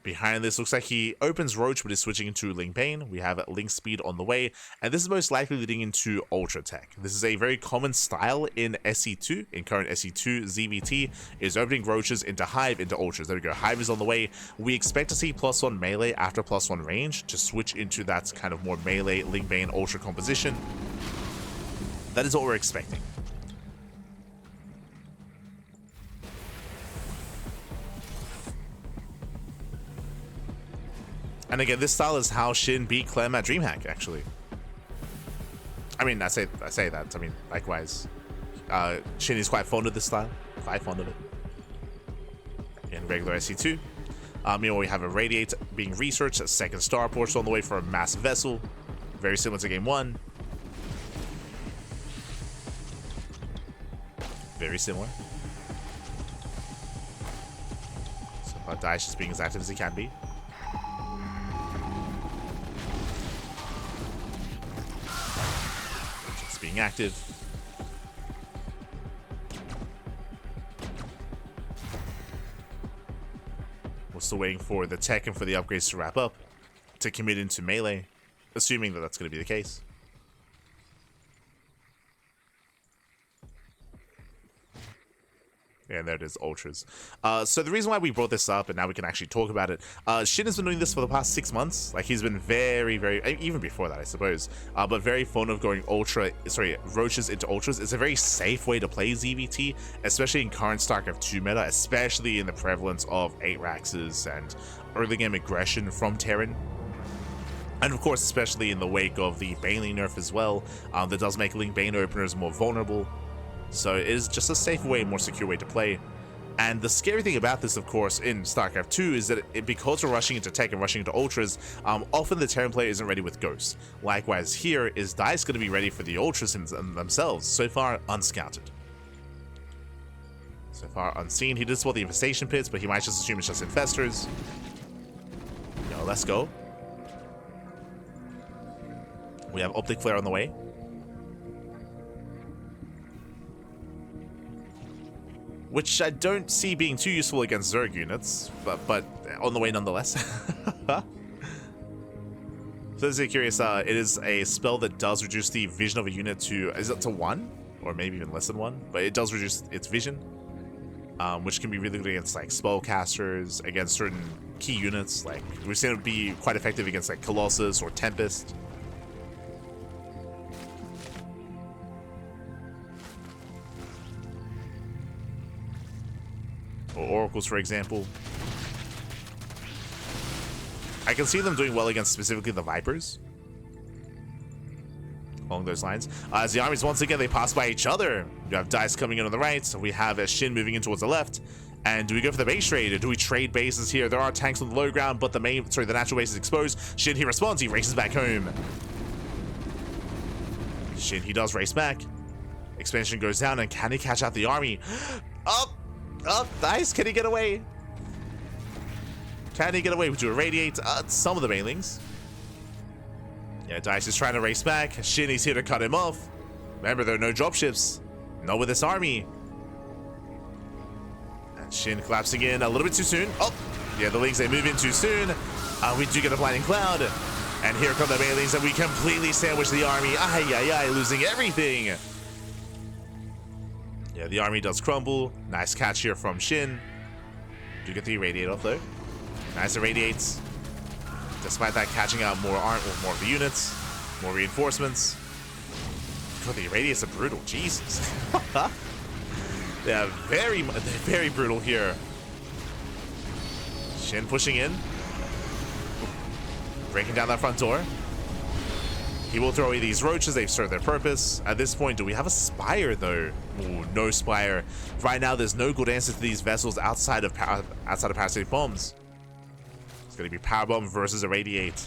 Behind this, looks like he opens Roach, but is switching into Ling Bane. We have Link Speed on the way, and this is most likely leading into Ultra Tech. This is a very common style in SE2, in current SE2. ZvT is opening Roaches into Hive, into Ultras. There we go, Hive is on the way. We expect to see +1 melee after +1 range to switch into that kind of more melee Ling Bane Ultra composition. That is what we're expecting. And again, this style is how Shin beat Clem at DreamHack, actually. I mean, I say that. I mean, likewise. Shin is quite fond of this style. Quite fond of it. In regular SE2. Meanwhile, we have a Radiate being researched, a 2nd Starport on the way for a massive vessel. Very similar to Game 1. Very similar. So far, Daesh is being as active as he can be. Just being active. We're still waiting for the tech and for the upgrades to wrap up to commit into melee, assuming that that's going to be the case. And there it is, Ultras. So the reason why we brought this up, and now we can actually talk about it, Shin has been doing this for the past 6 months. Like, he's been very, even before that, I suppose, but very fond of going Roaches into Ultras. It's a very safe way to play ZvT, especially in current StarCraft 2 meta, especially in the prevalence of 8 Raxes and early game aggression from Terran. And of course, especially in the wake of the Baneling nerf as well, that does make Ling Bane openers more vulnerable. So it is just a safer way, more secure way to play. And the scary thing about this, of course, in StarCraft 2 is that because we're rushing into tech and rushing into Ultras, often the Terran player isn't ready with Ghosts. Likewise here, is DICE going to be ready for the Ultras themselves? So far, unscouted. So far, unseen. He did spot the Infestation Pits, but he might just assume it's just Infestors. Yo, let's go. We have Optic Flare on the way. Which I don't see being too useful against Zerg units, but on the way nonetheless. So this is curious, it is a spell that does reduce the vision of a unit to, is it to 1? Or maybe even less than 1, but it does reduce its vision, which can be really good against like spellcasters, against certain key units. Like, we've seen it be quite effective against like Colossus or Tempest. Or Oracles, for example. I can see them doing well against specifically the Vipers. along those lines. As the armies, once again, they pass by each other. You have DICE coming in on the right. So we have a SHIN moving in towards the left. And do we go for the base trade, or do we trade bases here? There are tanks on the low ground, but the natural base is exposed. SHIN, he responds. He races back home. SHIN, he does race back. Expansion goes down, and can he catch out the army? Up, DICE, can he get away? Can he get away? We do irradiate some of the banelings. Yeah, DICE is trying to race back. SHIN, he's here to cut him off. Remember, there are no dropships. Not with this army. And SHIN collapsing in a little bit too soon. Oh, yeah, the Lings, they move in too soon. We do get a blinding cloud. And here come the banelings, and we completely sandwich the army. Ay, losing everything. Yeah, the army does crumble. Nice catch here from SHIN. Do get the irradiate off though. Nice irradiates. Despite that, catching out more of the units, more reinforcements. God, the irradiates are brutal. Jesus. Yeah, very brutal here. SHIN pushing in, breaking down that front door. He will throw away these roaches. They've served their purpose. At this point, do we have a spire though? Ooh, no spire. Right now, there's no good answer to these vessels outside of parasitic bombs. It's going to be power bomb versus irradiate.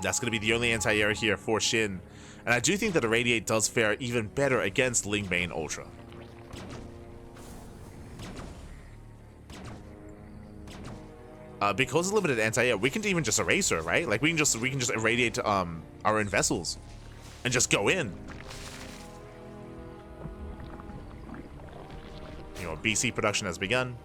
That's going to be the only anti-air here for SHIN. And I do think that irradiate does fare even better against Lingbane Ultra. Because of limited anti-air, we can even just erase her, right? Like we can just irradiate our own vessels and just go in. You know, BC production has begun.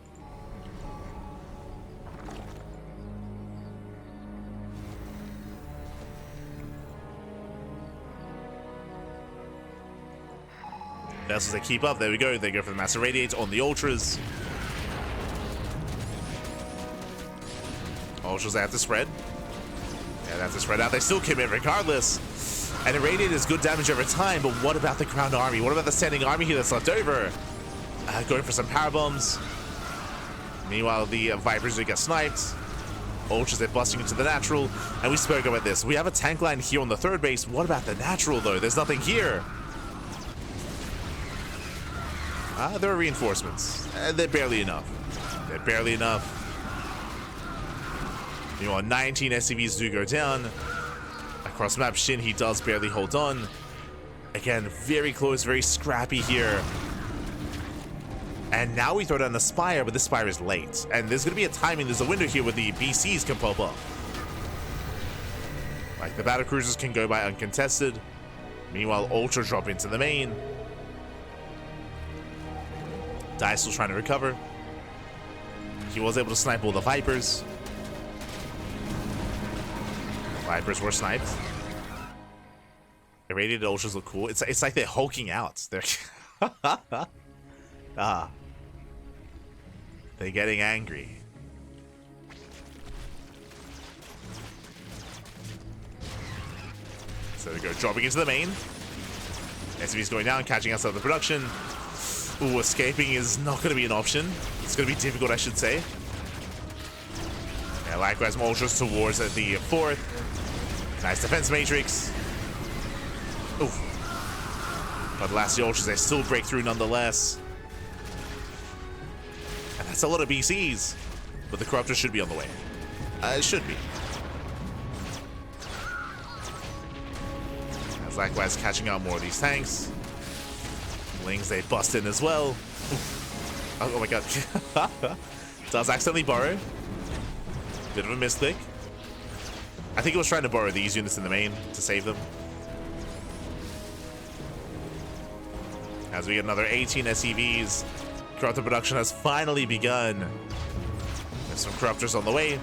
Vessels, they keep up. There we go. They go for the mass irradiates on the ultras. Ultras, they have to spread. Yeah, they have to spread out. They still commit regardless. And irradiate is good damage over time, but what about the ground army? What about the standing army here that's left over? Going for some power bombs. Meanwhile, the Vipers do get sniped. Ultras, they're busting into the natural. And we spoke about this. We have a tank line here on the third base. What about the natural, though? There's nothing here. There are reinforcements. They're barely enough. They're barely enough. You know, 19 SCVs do go down. Across map, SHIN, he does barely hold on. Again, very close, very scrappy here. And now we throw down the Spire, but the Spire is late. And there's going to be a timing, there's a window here where the BCs can pop up. Like, the battle cruisers can go by uncontested. Meanwhile, Ultra drop into the main. DICE still trying to recover. He was able to snipe all the Vipers. Vipers were sniped. Irradiated Ultras look cool. It's like they're hulking out. They're they're getting angry. So they go dropping into the main. SCV's going down, catching us out of the production. Ooh, escaping is not going to be an option. It's going to be difficult, I should say. Yeah, likewise, more Ultras towards the fourth. Nice defense matrix. Ooh. But last the Ultras, they still break through nonetheless. And that's a lot of BCs. But the Corruptor should be on the way. It should be. As likewise catching out more of these tanks. Lings, they bust in as well. Oh my god. Does accidentally borrow. Bit of a misclick. I think it was trying to borrow these units in the main to save them. As we get another 18 SCVs. Corruptor production has finally begun. There's some Corruptors on the way.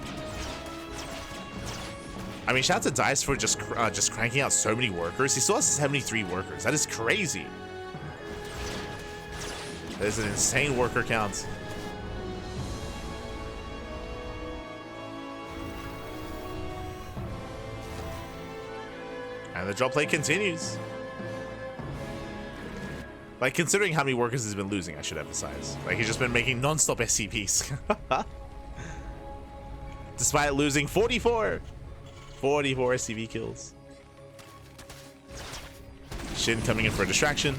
I mean, shout out to DICE for just cranking out so many workers. He still has 73 workers. That is crazy. That is an insane worker count. And the drop play continues. Like, considering how many workers he's been losing, I should emphasize. Like, he's just been making non-stop SCPs. Despite losing 44 44 SCV kills. Shin coming in for a distraction.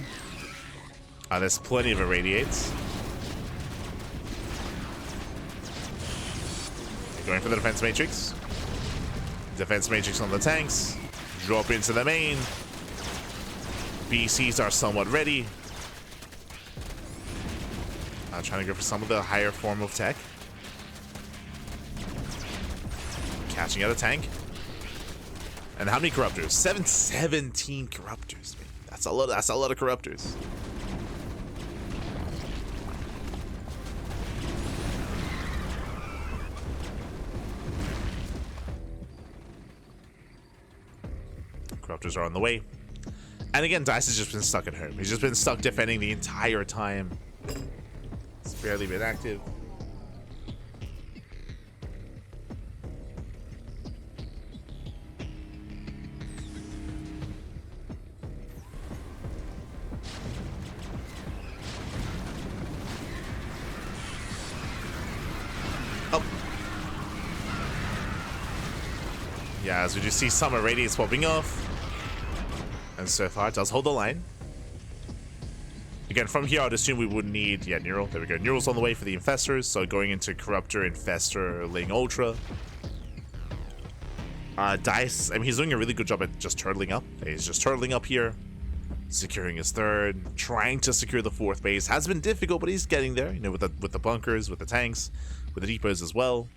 There's plenty of irradiates. Going for the defense matrix. Defense matrix on the tanks. Drop into the main. BCs are somewhat ready. Trying to go for some of the higher form of tech. Catching out a tank. And how many corruptors? 17 corruptors. Man. That's a lot of corruptors. Corruptors are on the way. And again, Dice has just been stuck at home. He's just been stuck defending the entire time. It's barely been active. Oh. Yeah, as we just see some irradiates popping off. And so far, it does hold the line. Again, from here, I'd assume we would need, yeah, Neural. There we go. Neural's on the way for the Infestors. So going into Corruptor, Infestor, Ling Ultra. Dice, I mean, he's doing a really good job at just turtling up. He's just turtling up here. Securing his third. Trying to secure the fourth base. Has been difficult, but he's getting there. You know, with the bunkers, with the tanks, with the depots as well.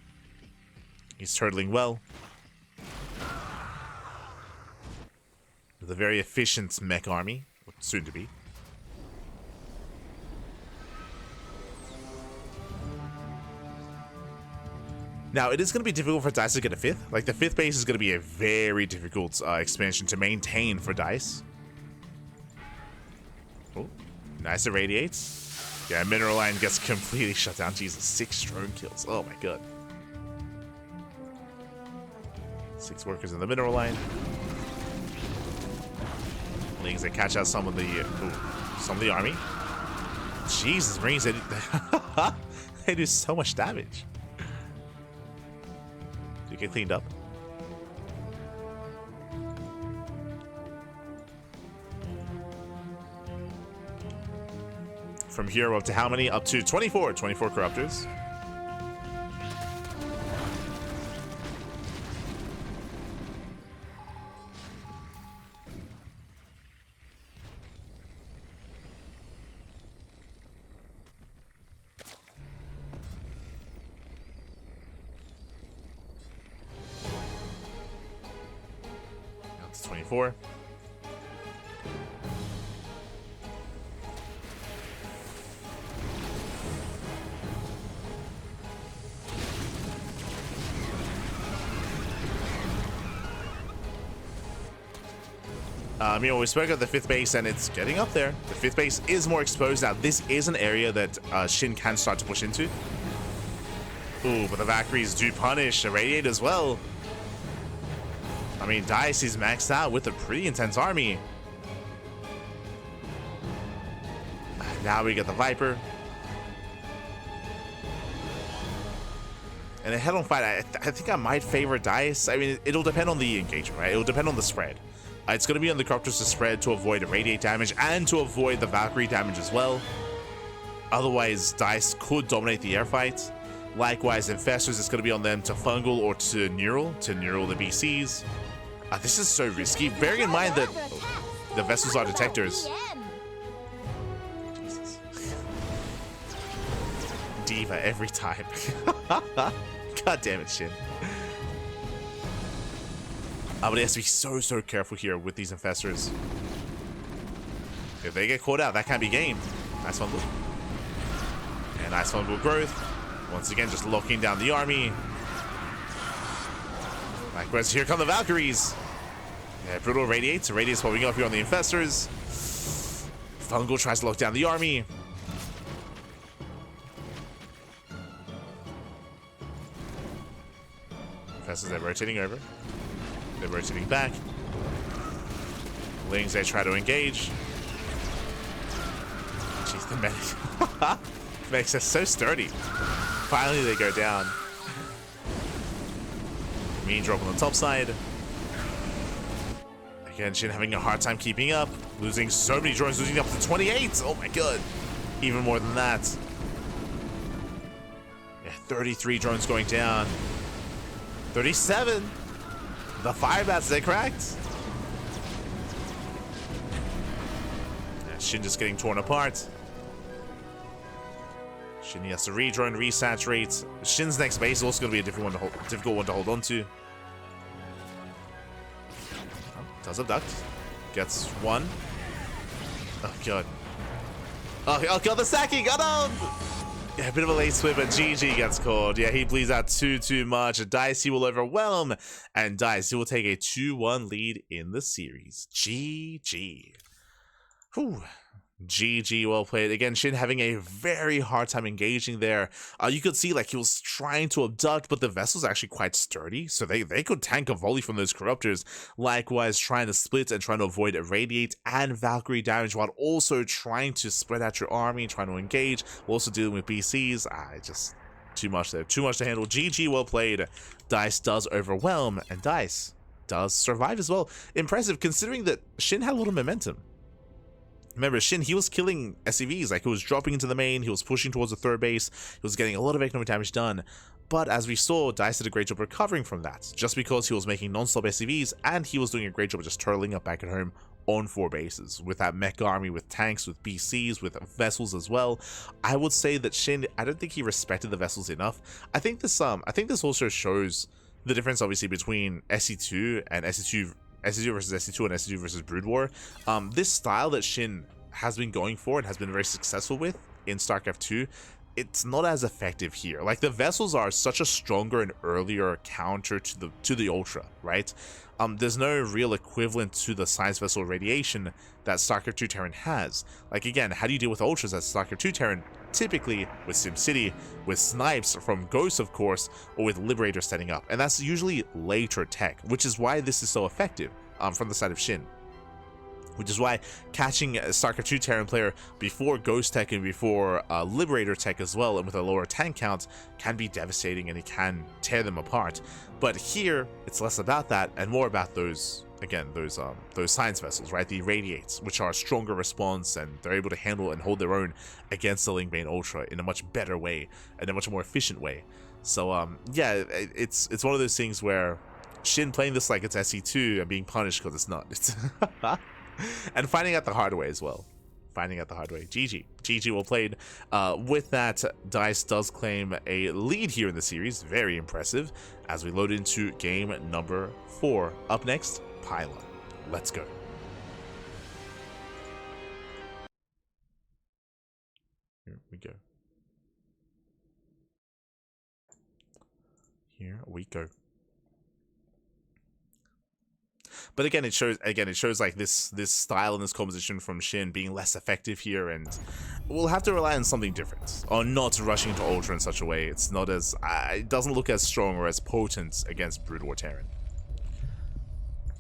He's turtling well. With a very efficient mech army. Soon to be. Now, it is going to be difficult for Dice to get a fifth. Like, the fifth base is going to be a very difficult expansion to maintain for Dice. Oh, nice irradiates. Yeah, Mineral Line gets completely shut down. Jesus, 6 drone kills. Oh my god. 6 workers in the Mineral Line. Lings, they catch out some of the army. Jesus, Marines, they do so much damage. Do you get cleaned up? From here, we're up to how many? Up to 24. 24 corruptors. Up to 24. We spoke of the 5th base, and it's getting up there. The 5th base is more exposed now. This is an area that Shin can start to push into. Ooh, but the Valkyries do punish Irradiate as well. I mean, Dice is maxed out with a pretty intense army. Now we get the Viper. And a head-on fight, I think I might favor Dice. I mean, it'll depend on the engagement, right? It'll depend on the spread. It's going to be on the Corruptors to spread to avoid Irradiate damage and to avoid the Valkyrie damage as well. Otherwise, Dice could dominate the air fight. Likewise, Infestors, it's going to be on them to Fungal or to Neural the BCs. This is so risky. Bearing in mind that the vessels are detectors. Jesus. Diva every time. God damn it, Shin. But he has to be so careful here with these Infestors. If they get caught out, that can be game. Nice Fungal. And nice Fungal growth. Once again, just locking down the army. Likewise, here come the Valkyries. Yeah, Brutal Radiates. Radiates popping up here on the Infestors. Fungal tries to lock down the army. Infestors, they're rotating over. They're rotating back. Lings, they try to engage. Jeez, the medic. Makes us so sturdy. Finally, they go down. Mean drop on the top side. Again, Shin having a hard time keeping up. Losing so many drones, losing up to 28. Oh my god. Even more than that. Yeah, 33 drones going down. 37. The fire bats, they cracked. Yeah, Shin just getting torn apart. Shin has to re-drone, resaturate. Shin's next base is also going to be a difficult one to hold on to. Does abduct. Gets one. Oh god. Oh god, the stacking! Oh no! Yeah, a bit of a late swim, but GG gets called. Yeah, he bleeds out too much. DICE will overwhelm, and DICE will take a 2-1 lead in the series. GG. Whew. GG, well played. Again, Shin having a very hard time engaging there. You could see like he was trying to abduct, but the vessel's actually quite sturdy, so they could tank a volley from those corruptors. Likewise, trying to split and trying to avoid radiate and Valkyrie damage while also trying to spread out your army, trying to engage, also dealing with BCs. Just too much there. Too much to handle. GG, well played. DICE does overwhelm, and DICE does survive as well. Impressive considering that Shin had a lot of momentum. Remember, Shin, he was killing SCVs, like he was dropping into the main, he was pushing towards the third base, he was getting a lot of economic damage done. But as we saw, DICE did a great job recovering from that, just because he was making non-stop SCVs, and he was doing a great job of just turtling up back at home on 4 bases, with that mech army, with tanks, with BCs, with vessels as well. I would say that Shin, I don't think he respected the vessels enough. I think this also shows the difference, obviously, between SC2 and SC2 versus SC2 and SC2 versus Brood War. This style that Shin has been going for and has been very successful with in StarCraft 2, it's not as effective here. Like, the vessels are such a stronger and earlier counter to the Ultra, right? There's no real equivalent to the science vessel radiation that StarCraft 2 Terran has. Like, again, how do you deal with Ultras as StarCraft 2 Terran? Typically with SimCity, with snipes from Ghosts, of course, or with Liberator setting up, and that's usually later tech, which is why this is so effective from the side of Shin. Which is why catching a StarCraft 2 Terran player before Ghost Tech and before Liberator Tech as well, and with a lower tank count, can be devastating and it can tear them apart. But here, it's less about that and more about those science vessels, right? The Irradiates, which are a stronger response, and they're able to handle and hold their own against the Lingbane Ultra in a much better way and a much more efficient way. So yeah, it's one of those things where Shin playing this like it's SC2 and being punished because it's not. It's and finding out the hard way as well. Finding out the hard way. GG well played. With that, DICE does claim a lead here in the series. Very impressive. As we load into game number 4. Up next, Pylon. Let's go. Here we go. Here we go. But again, it shows like this style and this composition from Shin being less effective here, and we'll have to rely on something different, or not rushing to Ultra in such a way. It's not as it doesn't look as strong or as potent against Brood War Terran.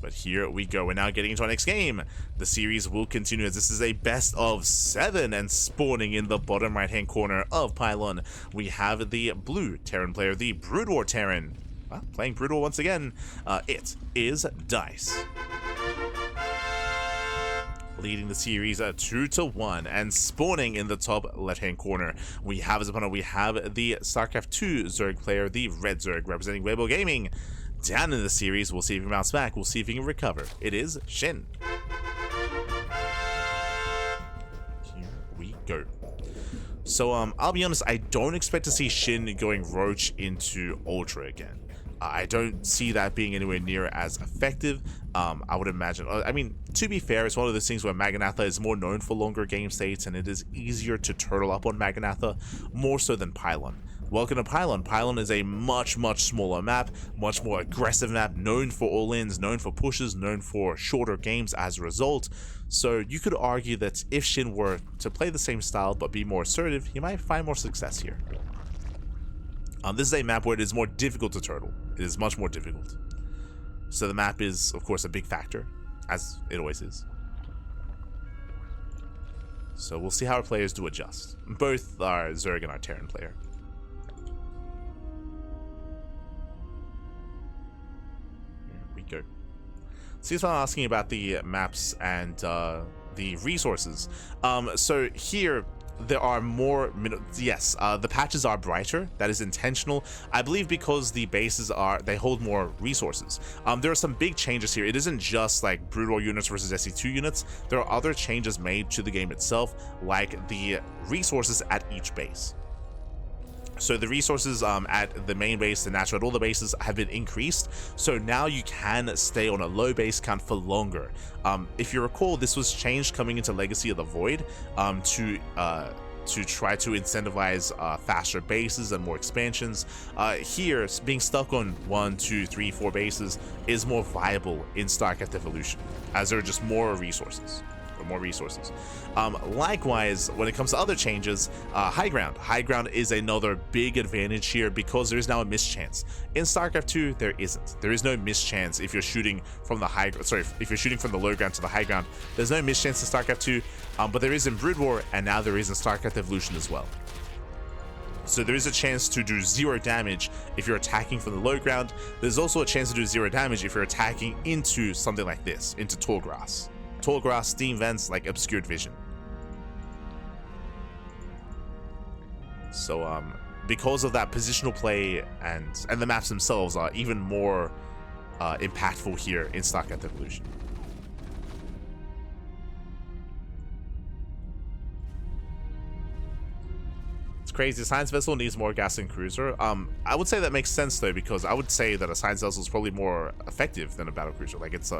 But here we go. We're now getting into our next game. The series will continue as this is a best of 7, and spawning in the bottom right hand corner of Pylon, we have the blue Terran player, the Brood War Terran. Well, playing Brood War once again. It is DICE. Leading the series 2-1, and spawning in the top left-hand corner, we have as opponent, we have the StarCraft 2 Zerg player, the Red Zerg, representing Weibo Gaming. Down in the series, we'll see if he can bounce back, we'll see if he can recover. It is SHIN. Here we go. So, I'll be honest, I don't expect to see SHIN going Roach into Ultra again. I don't see that being anywhere near as effective. I would imagine. I mean, to be fair, it's one of those things where Maganatha is more known for longer game states, and it is easier to turtle up on Maganatha, more so than Pylon. Welcome to Pylon. Pylon is a much smaller map, much more aggressive map, known for all-ins, known for pushes, known for shorter games as a result. So you could argue that if SHIN were to play the same style but be more assertive, he might find more success here. This is a map where it is more difficult to turtle. It is much more difficult. So the map is, of course, a big factor, as it always is. So we'll see how our players do adjust. Both our Zerg and our Terran player. Here we go. See, so I'm asking about the maps and the resources. So here there are more. Yes, the patches are brighter. That is intentional, I believe, because the bases they hold more resources. There are some big changes here. It isn't just like Brood War units versus SC2 units. There are other changes made to the game itself, like the resources at each base. So the resources at the main base, the natural, at all the bases have been increased. So now you can stay on a low base count for longer. If you recall, this was changed coming into Legacy of the Void to try to incentivize faster bases and more expansions. Here, being stuck on 1, 2, 3, 4 bases is more viable in StarCraft Evolution, as there are just more resources. Likewise, when it comes to other changes, high ground is another big advantage here because there is now a mischance. In StarCraft 2 there isn't. There is no mischance if you're shooting from the if you're shooting from the low ground to the high ground. There's no mischance in StarCraft 2, but there is in Brood War, and now there is in StarCraft Evolution as well. So there is a chance to do 0 damage if you're attacking from the low ground. There's also a chance to do 0 damage if you're attacking into something like this, into tall grass. Tall grass, steam vents, like obscured vision. So because of that, positional play and the maps themselves are even more impactful here in StarCraft Evolution. It's crazy. Science vessel needs more gas than cruiser. I would say that makes sense though, because I would say that a science vessel is probably more effective than a battle cruiser. Like, it's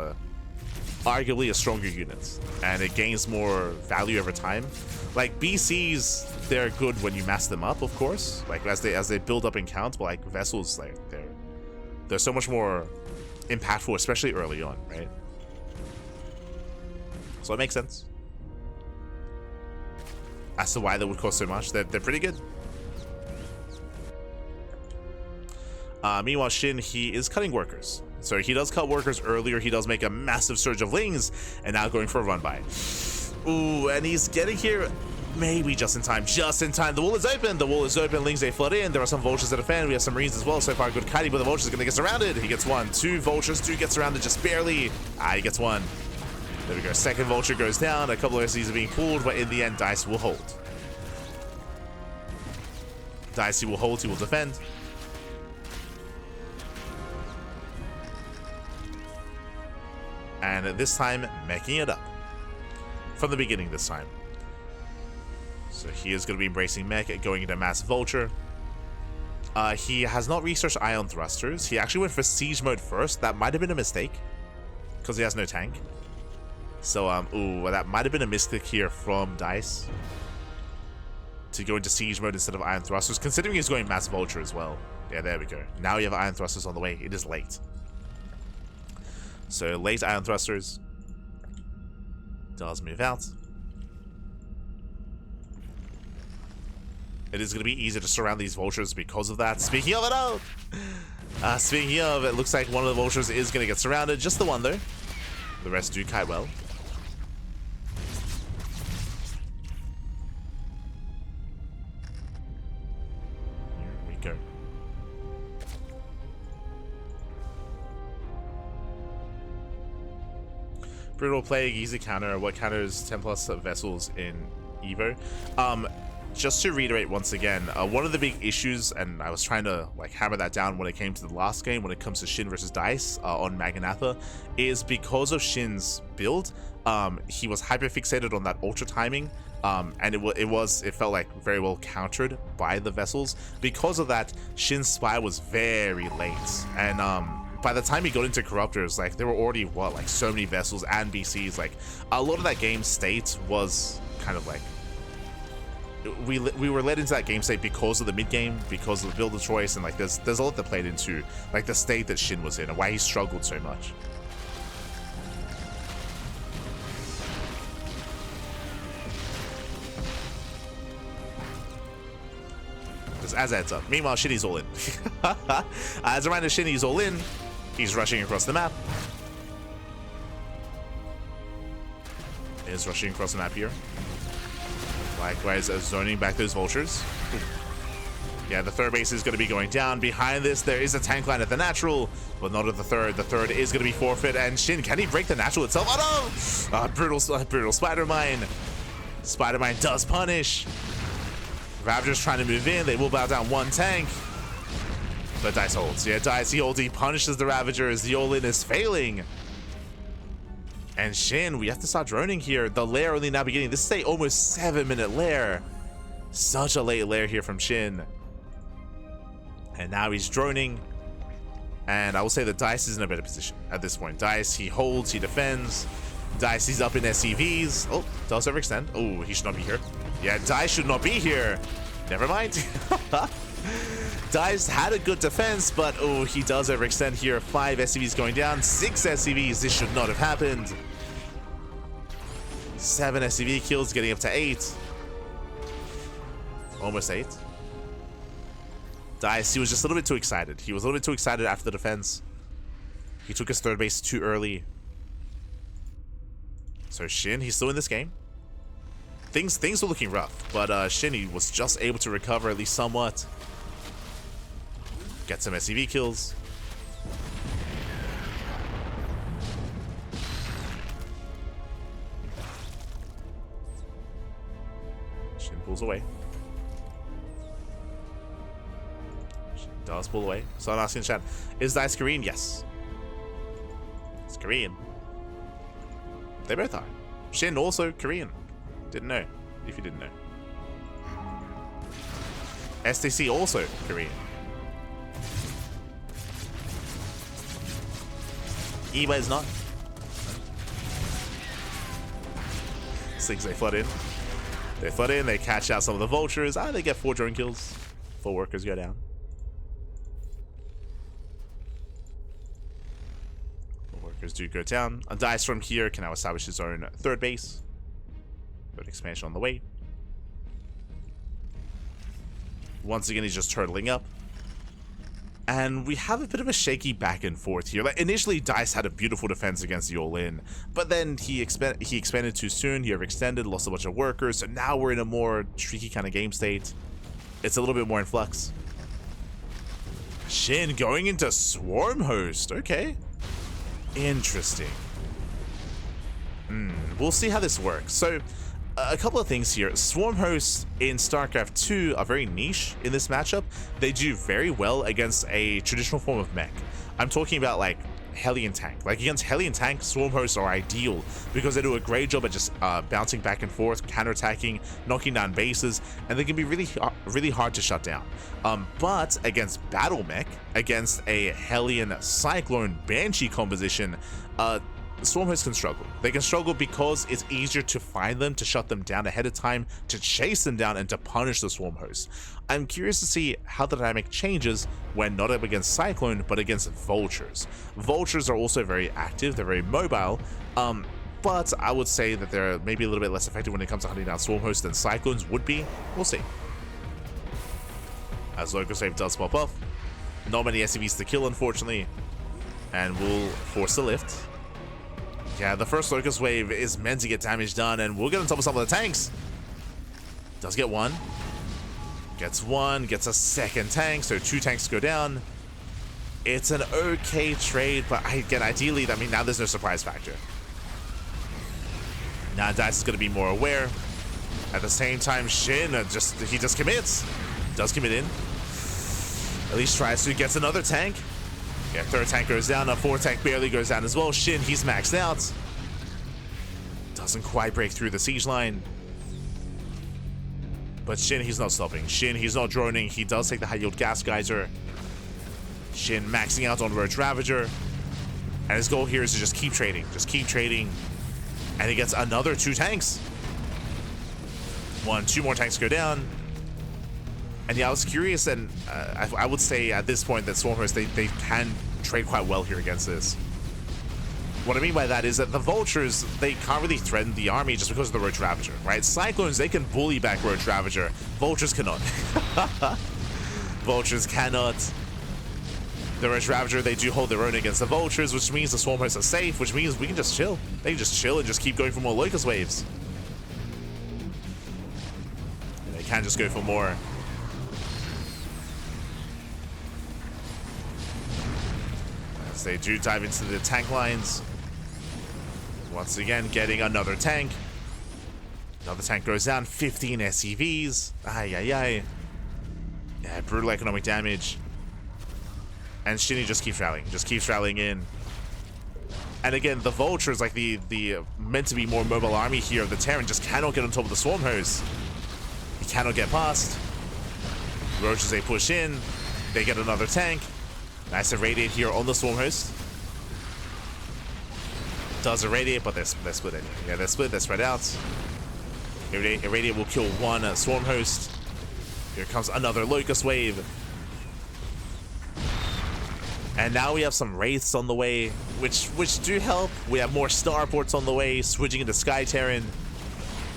arguably a stronger unit, and it gains more value over time. Like BCs, they're good when you mass them up, of course, like as they build up in count, but like vessels, like they're so much more impactful, especially early on, right? So it makes sense as to why they would cost so much. They're pretty good. Meanwhile, Shin, he is cutting workers. So he does cut workers earlier. He does make a massive surge of lings, and now going for a run by. Ooh, and he's getting here maybe just in time. Just in time. The wall is open. The wall is open. Lings, they flood in. There are some vultures that defend. We have some marines as well. So far, good kiting, but the vultures are going to get surrounded. He gets one. 2 vultures. 2 get surrounded just barely. He gets 1. There we go. Second vulture goes down. A couple of SCs are being pulled, but in the end, Dice will hold. Dice, he will hold. He will defend. And this time, making it up. From the beginning this time. So he is going to be embracing mech, going into mass vulture. He has not researched ion thrusters. He actually went for siege mode first. That might have been a mistake, because he has no tank. So, ooh, that might have been a mistake here from Dice, to go into siege mode instead of ion thrusters, considering he's going mass vulture as well. Yeah, there we go. Now we have ion thrusters on the way. It is late. So late ion thrusters does move out. It is going to be easy to surround these vultures because of that. Speaking of it, speaking of, it looks like one of the vultures is going to get surrounded. Just the one though. The rest do kite well. Here we go. Brutal Plague, easy counter. What counters 10 plus vessels in Evo? Just to reiterate once again, one of the big issues, and I was trying to like hammer that down when it came to the last game, when it comes to Shin versus Dice on Maganatha, is because of Shin's build, he was hyperfixated on that ultra timing, and it felt like very well countered by the vessels. Because of that, Shin's spy was very late, and by the time he got into Corruptors, like there were already like so many vessels and BCs. Like a lot of that game state was kind of like we were led into that game state because of the mid game, because of the builder choice, and like there's a lot that played into like the state that Shin was in and why he struggled so much. As heads up. Meanwhile, Shinny's all in. As a reminder, Shinny's all in. He's rushing across the map. Is rushing across the map here. Likewise, zoning back those vultures. Yeah, the third base is going to be going down. Behind this, there is a tank line at the natural, but not at the third. The third is going to be forfeit, and Shin, can he break the natural itself? Oh no! Brutal Spider-Mine. Spider-Mine does punish. Ravager's trying to move in. They will bow down one tank. But Dice holds. Yeah, Dice, he holds. He punishes the Ravagers. The all-in is failing. And Shin, we have to start droning here. The lair only now beginning. This is a almost 7-minute lair. Such a late lair here from Shin. And now he's droning. And I will say that Dice is in a better position at this point. Dice, he holds, he defends. Dice, he's up in SCVs. Oh, does overextend. Oh, he should not be here. Yeah, Dice should not be here. Never mind. Dice had a good defense, but oh, he does overextend here. 5 SCVs going down, 6 SCVs. This should not have happened. 7 SCV kills, getting up to 8. Almost 8. Dice, he was just a little bit too excited. He was a little bit too excited after the defense. He took his third base too early. So Shin, he's still in this game. Things were looking rough, but Shin, he was just able to recover at least somewhat. Get some SCV kills. Shin pulls away. Does pull away. So I'm asking in chat, is Dice Korean? Yes. It's Korean. They both are. Shin also Korean. Didn't know, if you didn't know. STC also Korean. Eva is not. 6, they flood in. They flood in, they catch out some of the vultures. They get 4 drone kills. 4 workers go down. Do go down. A Dice from here can now establish his own third base. Third expansion on the way. Once again, he's just turtling up. And we have a bit of a shaky back and forth here. Like, initially, Dice had a beautiful defense against the all-in, but then he expanded too soon. He overextended, lost a bunch of workers. So now we're in a more tricky kind of game state. It's a little bit more in flux. Shin going into Swarm Host. Okay. Interesting. We'll see how this works. So, a couple of things here. Swarm hosts in StarCraft 2 are very niche in this matchup. They do very well against a traditional form of mech. I'm talking about like Hellion Tank. Like against Hellion Tank, Swarm hosts are ideal because they do a great job at just bouncing back and forth, counterattacking, knocking down bases, and they can be really hard to shut down. But against Battle Mech, against a Hellion Cyclone Banshee composition, Swarm hosts can struggle. They can struggle because it's easier to find them, to shut them down ahead of time, to chase them down, and to punish the Swarm host. I'm curious to see how the dynamic changes when not up against Cyclone, but against Vultures. Vultures are also very active, they're very mobile, but I would say that they're maybe a little bit less effective when it comes to hunting down Swarm hosts than Cyclones would be. We'll see. As Locust Wave does pop off. Not many SCVs to kill, unfortunately, and we'll force the lift. Yeah, the first Locust Wave is meant to get damage done, and we'll get on top of some of the tanks. Does get one. Gets one, gets a second tank, so 2 tanks go down. It's an okay trade, but again, ideally, I mean, now there's no surprise factor. Now Dice is going to be more aware. At the same time, Shin, he just commits. Does commit in. At least tries to, gets another tank. Yeah, 3rd tank goes down, a 4th tank barely goes down as well. Shin, he's maxed out. Doesn't quite break through the siege line. But Shin, he's not stopping. Shin, he's not droning. He does take the high yield gas geyser. Shin maxing out on Roach Ravager. And his goal here is to just keep trading. Just keep trading. And he gets another 2 tanks. 2 more tanks go down. And yeah, I was curious, and I would say at this point that Swarm hosts, they can trade quite well here against this. What I mean by that is that the Vultures, they can't really threaten the army just because of the Roach Ravager, right? Cyclones, they can bully back Roach Ravager. Vultures cannot. Vultures cannot. The Roach Ravager, they do hold their own against the Vultures, which means the Swarm hosts are safe, which means we can just chill. They can just chill and just keep going for more Locust Waves. And they can just go for more as they do dive into the tank lines. Once again, getting another tank. Another tank goes down. 15 SCVs. Ay, ay, ay. Yeah, brutal economic damage. And SHIN just keeps rallying. Just keeps rallying in. And again, the Vultures, like the meant to be more mobile army here of the Terran, just cannot get on top of the Swarm host. He cannot get past. Roaches, they push in. They get another tank. Nice irradiate here on the Swarm host. Does irradiate, but they're split anyway. Yeah, they're split, they're spread out. Irradiate will kill one Swarm host. Here comes another Locust wave. And now we have some Wraiths on the way, which do help. We have more Starports on the way, switching into Sky Terran.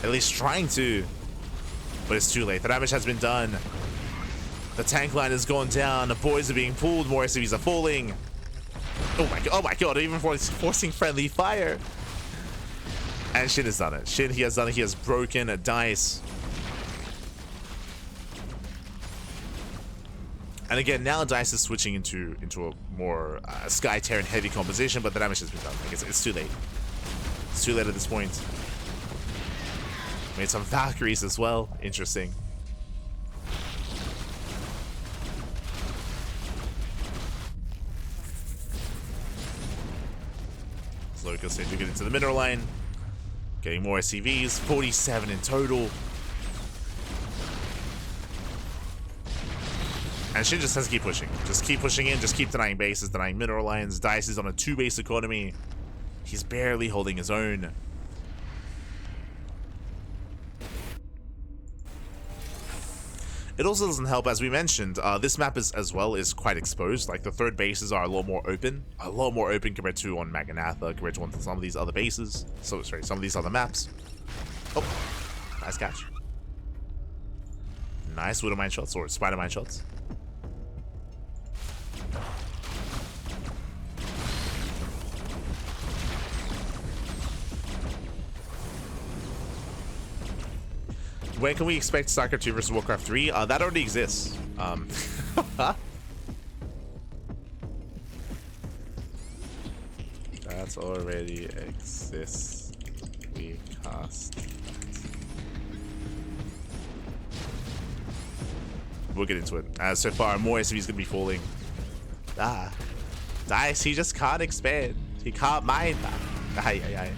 At least trying to. But it's too late. The damage has been done. The tank line has gone down. The boys are being pulled. More SCVs are falling. Oh my god, even forcing friendly fire. And SHIN has done it. SHIN, he has done it. He has broken a dice. And again, now DICE is switching into a more Sky Terran heavy composition, but the damage has been done. Like it's too late. It's too late at this point. Made some Valkyries as well. Interesting. Locust need to get into the mineral line. Getting more SCVs. 47 in total. And SHIN just has to keep pushing. Just keep pushing in, just keep denying bases, denying mineral lines. DICE is on a 2-base economy. He's barely holding his own. It also doesn't help, as we mentioned, this map as well is quite exposed. Like the third bases are a lot more open. A lot more open compared to on Maganatha, compared to some of these other bases. So, sorry, some of these other maps. Oh, nice catch. Nice Widow Mine shots, or Spider Mine shots. When can we expect StarCraft 2 versus Warcraft 3? That already exists. That already exists. We cast. We'll get into it. So far, more SCVs going to be falling. DICE, he just can't expand. He can't mine that.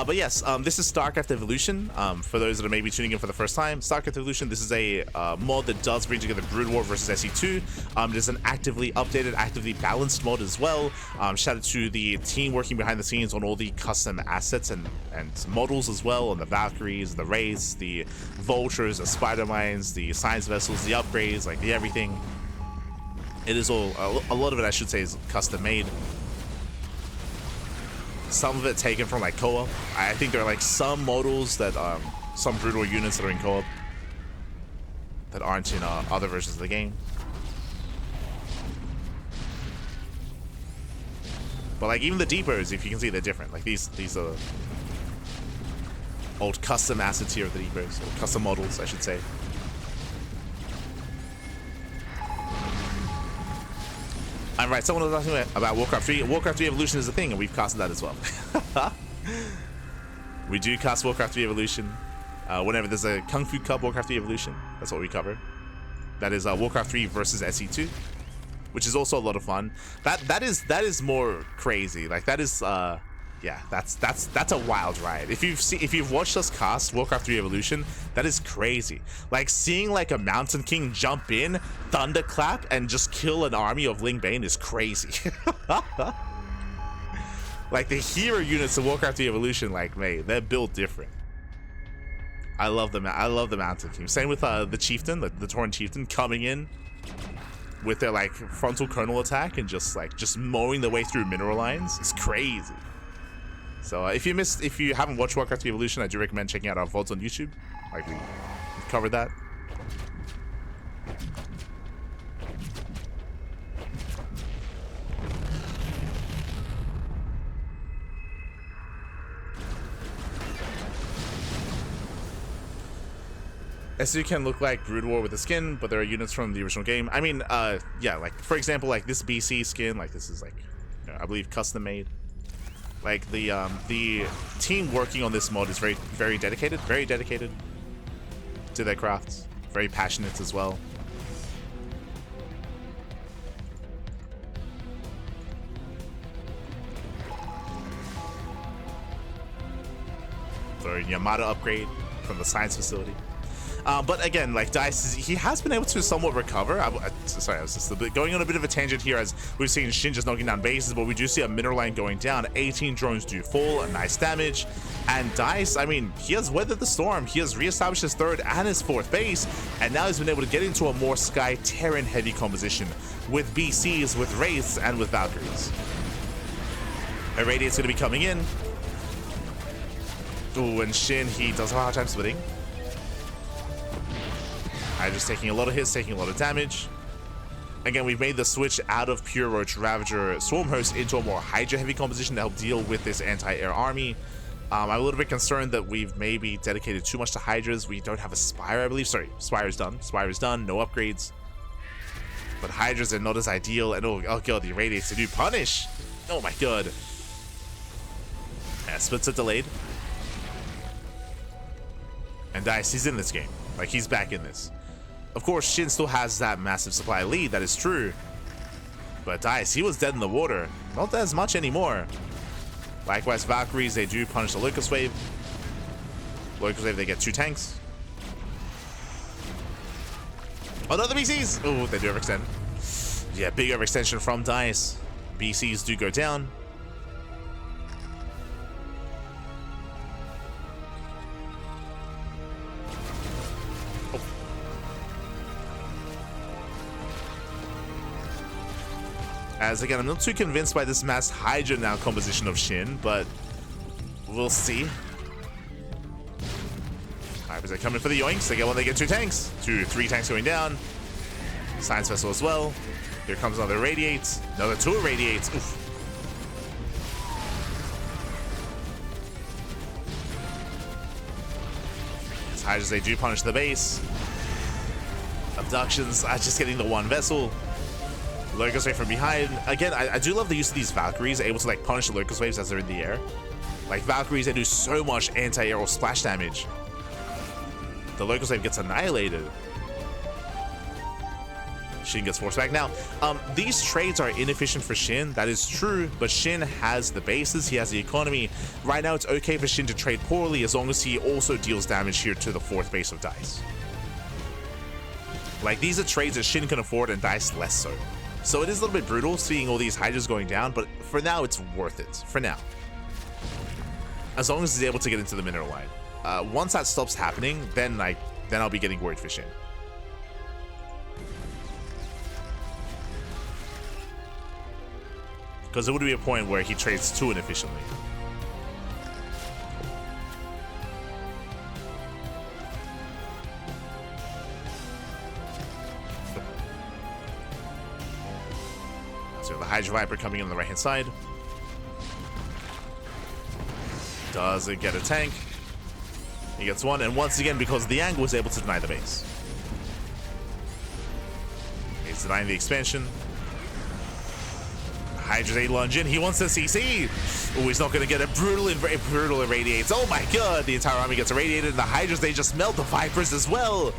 But yes, this is StarCraft Evolution. For those that are maybe tuning in for the first time, StarCraft Evolution, this is a mod that does bring together Brood War versus SE2. It is an actively updated, actively balanced mod as well. Shout out to the team working behind the scenes on all the custom assets and models as well, on the Valkyries, the Wraiths, the Vultures, the Spider Mines, the Science Vessels, the upgrades, like the everything. It is all, a lot of it I should say is custom made. Some of it taken from like co-op. I think there are like some models that some Brood War units that are in co-op that aren't in other versions of the game. But like even the depots, if you can see, they're different. Like these are old custom assets here of the depots, or custom models I should say. I'm right, someone was asking about Warcraft 3. Warcraft 3 Evolution is a thing, and we've casted that as well. We do cast Warcraft 3 Evolution. Whenever there's a Kung Fu Cup Warcraft 3 Evolution, that's what we cover. That is Warcraft 3 versus SE2, which is also a lot of fun. That is more crazy. Like that is yeah, that's a wild ride. If you've watched us cast Warcraft 3 Evolution, that is crazy. Like seeing like a Mountain King jump in, thunderclap, and just kill an army of Ling Bane is crazy. Like the hero units of Warcraft 3 Evolution, like mate, they're built different. I love them. I love the Mountain King. Same with the Chieftain, the Tauren Chieftain coming in with their like frontal kernel attack and just mowing their way through mineral lines. It's crazy. So if you haven't watched Warcraft 3 Evolution, I do recommend checking out our VODs on YouTube. Like we've covered that. SU can look like Brood War with a skin, but there are units from the original game. I mean, yeah, like for example, like this BC skin, like this is like I believe custom made. Like the team working on this mod is very dedicated to their crafts. Very passionate as well. For Yamada upgrade from the science facility. But again, like DICE, he has been able to somewhat recover. Sorry, I was just going on a bit of a tangent here as we've seen SHIN just knocking down bases, but we do see a mineral line going down. 18 drones do fall, a nice damage. And DICE, I mean, he has weathered the storm. He has reestablished his third and his fourth base, and now he's been able to get into a more Sky Terran heavy composition with BCs, with Wraiths, and with Valkyries. Irradiate's going to be coming in. Ooh, and SHIN, he does have a hard time splitting. Just taking a lot of hits, taking a lot of damage. Again, we've made the switch out of pure Roach Ravager Swarm Host into a more Hydra heavy composition to help deal with this anti-air army. I'm a little bit concerned that we've maybe dedicated too much to Hydras. We don't have a Spire, I believe. Sorry, Spire's done. Spire's done, no upgrades. But Hydras are not as ideal. And oh god, the Irradiates, they do punish. Oh my god. Yeah, splits are delayed. And DICE, he's in this game. Like, he's back in this. Of course, SHIN still has that massive supply lead, that is true. But DICE, he was dead in the water. Not as much anymore. Likewise, Valkyries, they do punish the Locust Wave. Locust Wave, they get 2 tanks. Another BCs! Oh, they do overextend. Yeah, big overextension from DICE. BCs do go down. As again, I'm not too convinced by this mass Hydra now composition of SHIN, but we'll see. Alright, they're coming for the yoinks. They get one, they get 2 tanks. 3 tanks going down. Science Vessel as well. Here comes another Irradiate. Another 2 Irradiates. Oof. As Hydras, they do punish the base. Abductions are just getting the 1 vessel. Locust Wave from behind. Again, I do love the use of these Valkyries, able to like punish the Locust Waves as they're in the air. Like Valkyries, they do so much anti-air or splash damage. The Locust Wave gets annihilated. SHIN gets forced back. Now, these trades are inefficient for SHIN, that is true, but SHIN has the bases, he has the economy. Right now, it's okay for SHIN to trade poorly as long as he also deals damage here to the 4th base of DICE. Like, these are trades that SHIN can afford and DICE less so. So it is a little bit brutal seeing all these Hydras going down, but for now, it's worth it. For now. As long as he's able to get into the mineral line. Once that stops happening, then I'll be getting worried for SHIN. Because it would be a point where he trades too inefficiently. So the Hydra Viper coming in on the right hand side. Doesn't get a tank. He gets 1, and once again, because the angle was able to deny the base. He's denying the expansion. Hydra's a lunge in. He wants the CC. Oh, he's not going to get a brutal irradiates. Oh my god, the entire army gets irradiated, and the Hydras, they just melt the Vipers as well.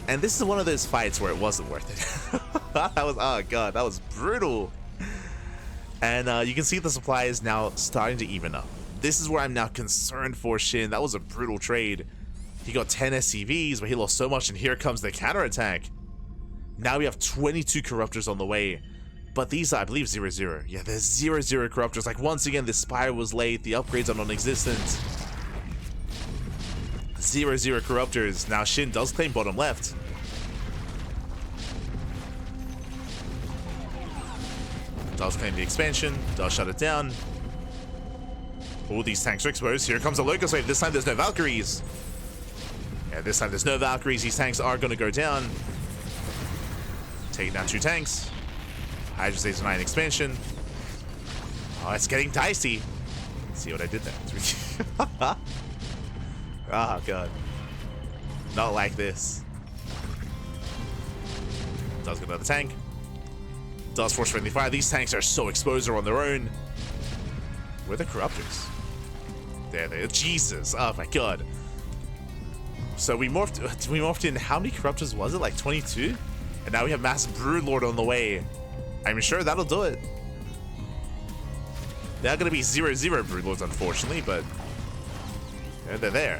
And this is one of those fights where it wasn't worth it. That was, oh god, that was brutal. And you can see the supply is now starting to even up. This is where I'm now concerned for SHIN. That was a brutal trade. He got 10 SCVs, but he lost so much, and here comes the counterattack. Now we have 22 Corruptors on the way. But these are, I believe, 0-0. Yeah, there's 0-0 Corruptors. Like, once again, the Spire was late. The upgrades are non-existent. 0-0 Corruptors. Now, SHIN does claim bottom left. Does claim the expansion. Does shut it down. All these tanks are exposed. Here comes a Locust Wave. This time, there's no Valkyries. Yeah, this time, there's no Valkyries. These tanks are going to go down. Taking down 2 tanks. Hydra stays 9 expansion. Oh, it's getting dicey. See what I did there? Oh, God. Not like this. Does get another tank. Does force friendly fire. These tanks are so exposed on their own. Where are the corruptors? There they are. Jesus. Oh my god. So we morphed in, how many corruptors was it? Like 22? And now we have massive Broodlord on the way. I'm sure that'll do it. They're gonna be 0-0 Broodlords, unfortunately, but they're there.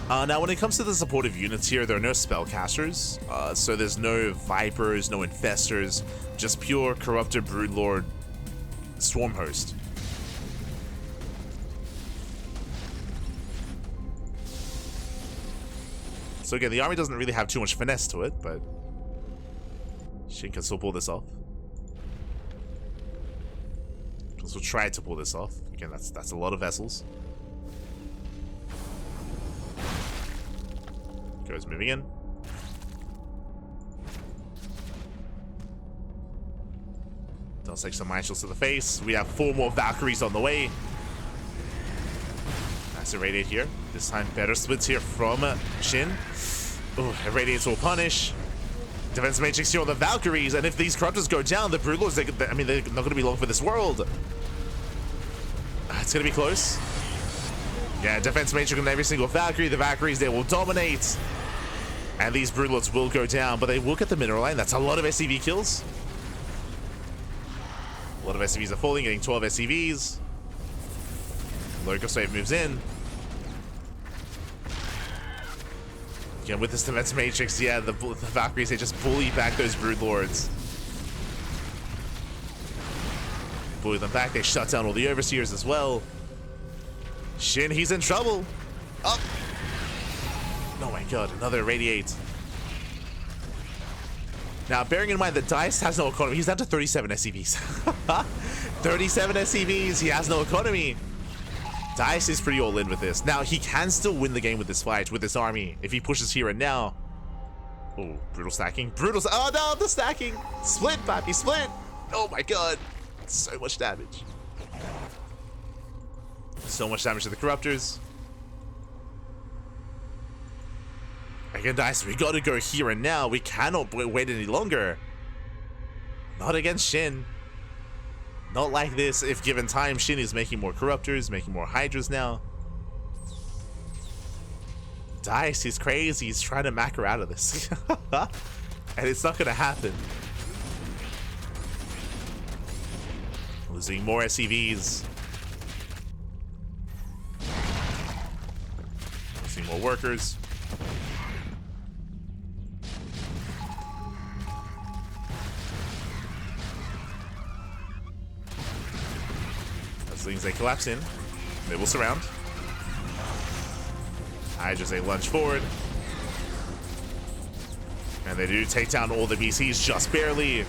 Now, when it comes to the supportive units here, there are no spellcasters, so there's no Vipers, no Infestors, just pure Corruptor Broodlord Swarm Host. So again, the army doesn't really have too much finesse to it, but Shin can still pull this off. Can still try to pull this off. Again, that's a lot of vessels. Goes moving in. Does take some Michaels to the face. We have 4 more Valkyries on the way. Nice irradiate here. This time better splits here from Shin. Oh, irradiates will punish. Defense Matrix here on the Valkyries, and if these corruptors go down, the Broodlords, I mean, they're not going to be long for this world. It's going to be close. Yeah, Defense Matrix on every single Valkyrie. The Valkyries, they will dominate. And these Broodlords will go down, but they will get the mineral line. That's a lot of SCV kills. A lot of SCVs are falling, getting 12 SCVs. Locust Wave moves in. Again, with this Defense Matrix, yeah, the Valkyries, they just bully back those Broodlords. Bully them back, they shut down all the Overseers as well. Shin, he's in trouble. Up. Oh my god, another Irradiate. Now, bearing in mind that Dice has no economy, he's down to 37 SCVs. 37 SCVs, he has no economy. Dice is pretty all in with this. Now, he can still win the game with this fight, with this army, if he pushes here and now. Oh, brutal stacking. Oh no, the stacking. Split, Pappy, split. Oh my god. So much damage. So much damage to the Corruptors. Again, Dice, we gotta go here and now. We cannot wait any longer. Not against Shin. Not like this. If given time, Shin is making more Corruptors, making more Hydras now. Dice, he's crazy. He's trying to mac her out of this. And it's not gonna happen. Losing more SCVs. Losing more workers. As things they collapse in, they will surround. Hydras, they lunge forward. And they do take down all the BCs just barely.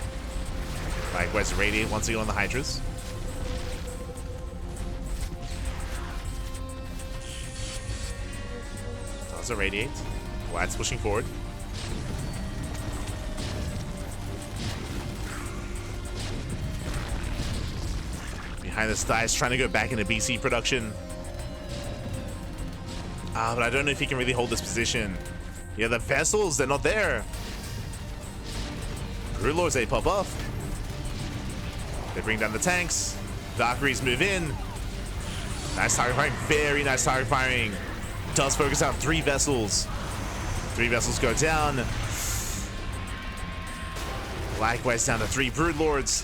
Likewise, Radiate once again on the Hydras. Does a Radiate. Vlad's pushing forward. Behind this Dice trying to go back into BC production. But I don't know if he can really hold this position. Yeah, the vessels, they're not there. Broodlords, they pop off. They bring down the tanks. Valkyries move in. Nice target firing. Very nice target firing. Does focus out 3 vessels. 3 vessels go down. Likewise down to 3 Broodlords.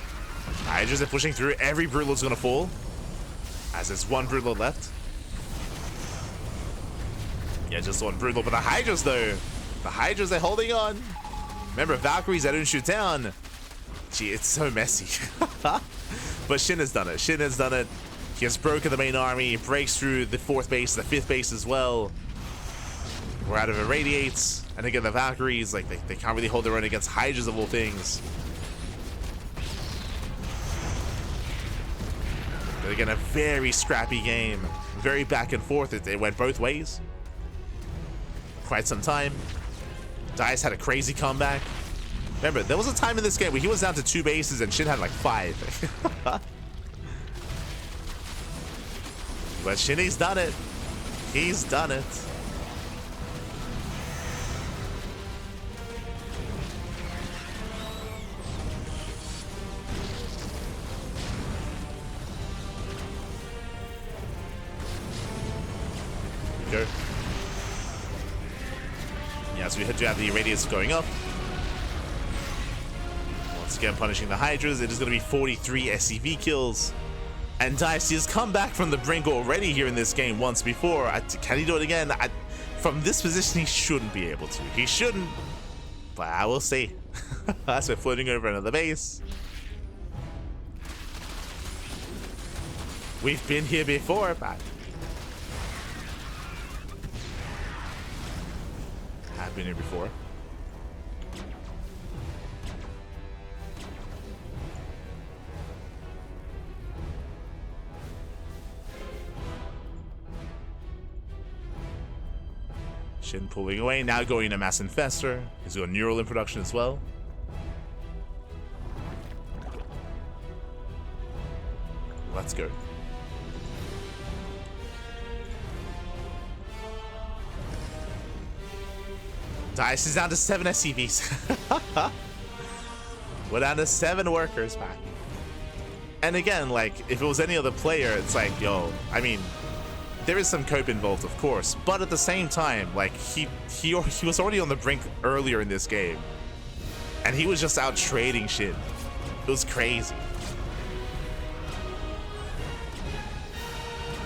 Hydras are pushing through. Every Broodlord's gonna fall. As there's 1 Broodlord left. Yeah, just 1 Broodlord. But the Hydras though. The Hydras, they're holding on. Remember, Valkyries, they don't shoot down. Gee, it's so messy. But Shin has done it. Shin has done it. He has broken the main army. He breaks through the 4th base, the 5th base as well. We're out of Irradiates. And again, the Valkyries, like, they can't really hold their own against Hydras of all things. But again, a very scrappy game. Very back and forth. It went both ways. Quite some time. Dice had a crazy comeback. Remember, there was a time in this game where he was down to 2 bases and Shin had like 5. But Shin, he's done it. He's done it. to have the radius going up. Once again, punishing the Hydras. It is going to be 43 SCV kills. And TheStC has come back from the brink already here in this game once before. Can he do it again? From this position, he shouldn't be able to. He shouldn't. But I will see. As we're floating over another base. We've been here before, but have been here before. SHIN pulling away, now going to Mass Infestor. He's got Neural in production as well. Let's go. TheStC is down to 7 SCVs. We're down to 7 workers, man. And again, like, if it was any other player, it's like, yo, I mean, there is some cope involved, of course, but at the same time, like, he was already on the brink earlier in this game, and he was just out trading shit. It was crazy.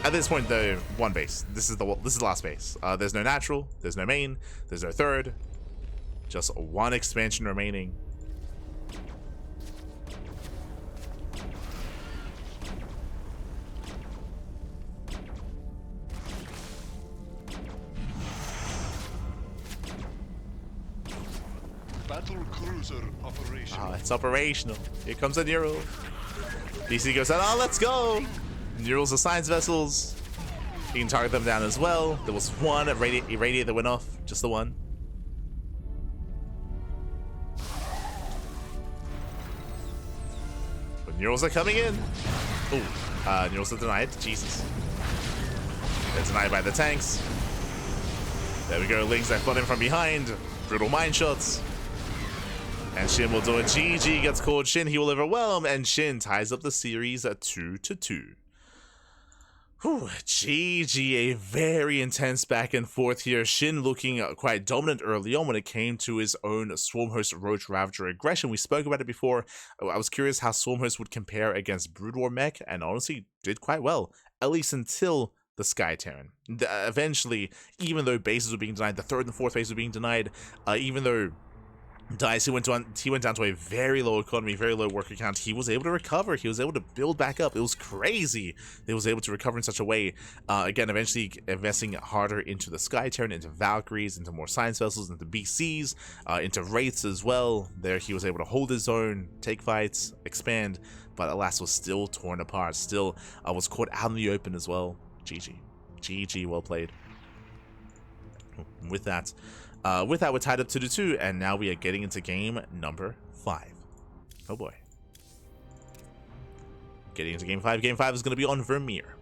At this point, though, one base. This is the last base. There's no natural, there's no main, there's no third. Just one expansion remaining. Battle cruiser operational. Oh, it's operational. Here comes a Neural. DC goes out. Oh, let's go. Neurals are science vessels. You can target them down as well. There was one irradiate that went off. Just the one. But Neurals are coming in. Oh, Neurals are denied. Jesus. They're denied by the tanks. There we go. Lings that flood in from behind. Brutal mine shots. And SHIN will do it. GG gets called. SHIN, he will overwhelm, and SHIN ties up the series at 2-2. Whew, GG, a very intense back and forth here. SHIN looking quite dominant early on when it came to his own Swarmhost Roach Ravager aggression. We spoke about it before. I was curious how Swarmhost would compare against Brood War mech, and honestly did quite well, at least until the Sky Terran. Eventually, even though bases were being denied, the 3rd and 4th base were being denied, even though TheStC went down to a very low economy, very low worker count, he was able to recover. He was able to build back up. It was crazy. He was able to recover in such a way. Again, eventually investing harder into the Sky Terran, into Valkyries, into more science vessels, into BCs, into Wraiths as well. There he was able to hold his own, take fights, expand, but alas was still torn apart. Still was caught out in the open as well. GG. GG, well played. With that, we're tied up 2-2, and now we are getting into game number 5. Oh boy. Getting into game 5. Game 5 is going to be on Vermeer.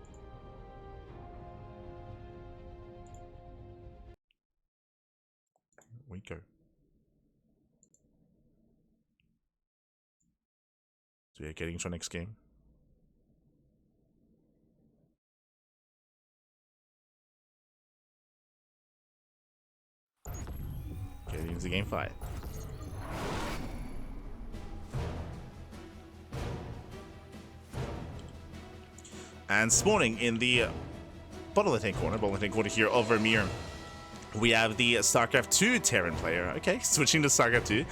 Here we go. So we are getting into our next game. Getting into game 5. And spawning in the bottom left-hand corner here of Vermeer, we have the StarCraft 2 Terran player. Okay, switching to StarCraft 2.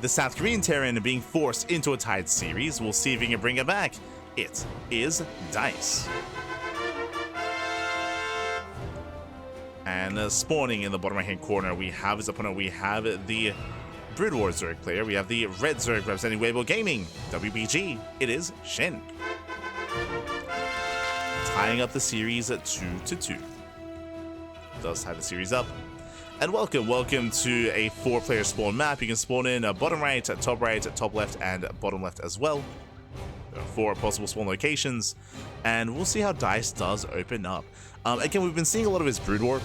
The South Korean Terran being forced into a tied series. We'll see if we can bring it back. It is Dice. And spawning in the bottom right-hand corner, we have his opponent. We have the Brood War Zerg player. We have the Red Zerg representing Weibo Gaming. WBG, it is SHIN. Tying up the series at 2-2. Does tie the series up. And welcome to a 4-player spawn map. You can spawn in bottom right, top left, and bottom left as well. There are 4 possible spawn locations, and we'll see how Dice does open up. Again, we've been seeing a lot of his Brood War.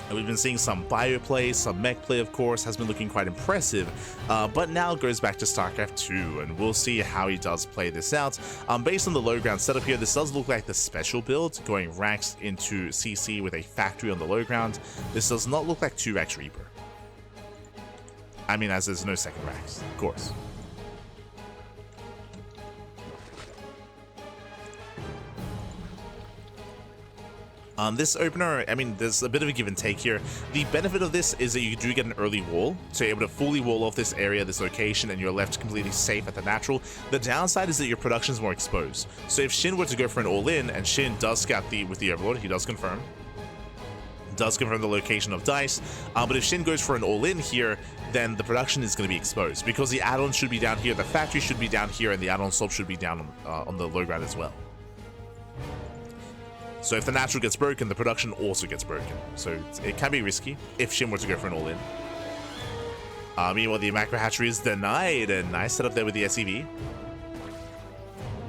And we've been seeing some bio play, some mech play, of course, has been looking quite impressive, but now goes back to StarCraft 2, and we'll see how he does play this out. Based on the low ground setup here, this does look like the special build, going racks into CC with a factory on the low ground. This does not look like 2 racks Reaper. I mean, as there's no second racks, of course. This opener, I mean, there's a bit of a give and take here. The benefit of this is that you do get an early wall, so you're able to fully wall off this area, this location, and you're left completely safe at the natural. The downside is that your production is more exposed. So if Shin were to go for an all-in, and Shin does scout with the Overlord, he does confirm the location of Dice, but if Shin goes for an all-in here, then the production is going to be exposed, because the add-on should be down here, the factory should be down here, and the add-on swap should be down on the low ground as well. So if the natural gets broken, the production also gets broken. So it can be risky if Shin were to go for an all-in. Meanwhile, the macro hatchery is denied. A nice setup there with the SEV.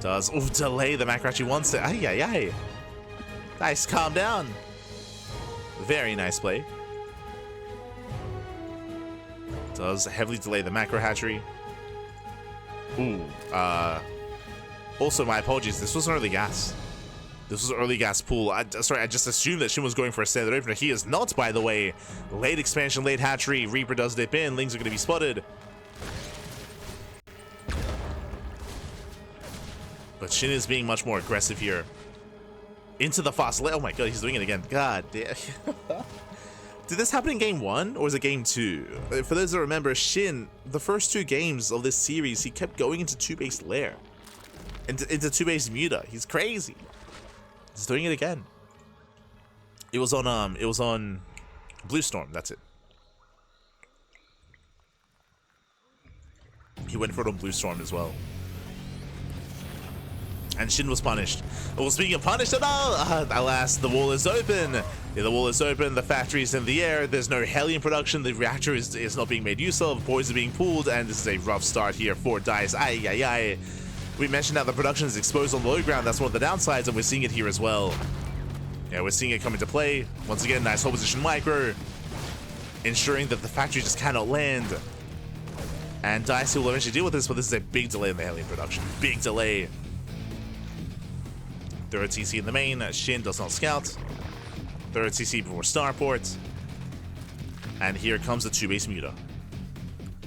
Does delay the macro hatchery once. Ay, ay, ay. Nice, calm down. Very nice play. Does heavily delay the macro hatchery. Ooh. Also, my apologies. This was an early gas. This was early gas pool. Sorry, I just assumed that Shin was going for a standard opener. He is not, by the way. Late expansion, late hatchery. Reaper does dip in. Lings are going to be spotted. But Shin is being much more aggressive here. Into the fast lane. Oh my god, he's doing it again. God damn. Did this happen in game 1 or was it game 2? For those that remember, Shin, the first 2 games of this series, he kept going into 2-base lair. Into 2-base muta. He's crazy. He's doing it again. It was on Blue Storm, that's it. He went for it on Blue Storm as well. And Shin was punished. Well, speaking of punished, alas, the wall is open. Yeah, the wall is open, the factory is in the air, there's no helium production, the reactor is not being made use of, boys are being pulled, and this is a rough start here for Dice. Ay, ay, ay. We mentioned that the production is exposed on the low ground. That's one of the downsides, and we're seeing it here as well. Yeah, we're seeing it come into play. Once again, nice hold position micro, ensuring that the factory just cannot land. And Dice will eventually deal with this, but this is a big delay in the helium production. Big delay. Third TC in the main. Shin does not scout. Third TC before starport. And here comes the 2-base muta.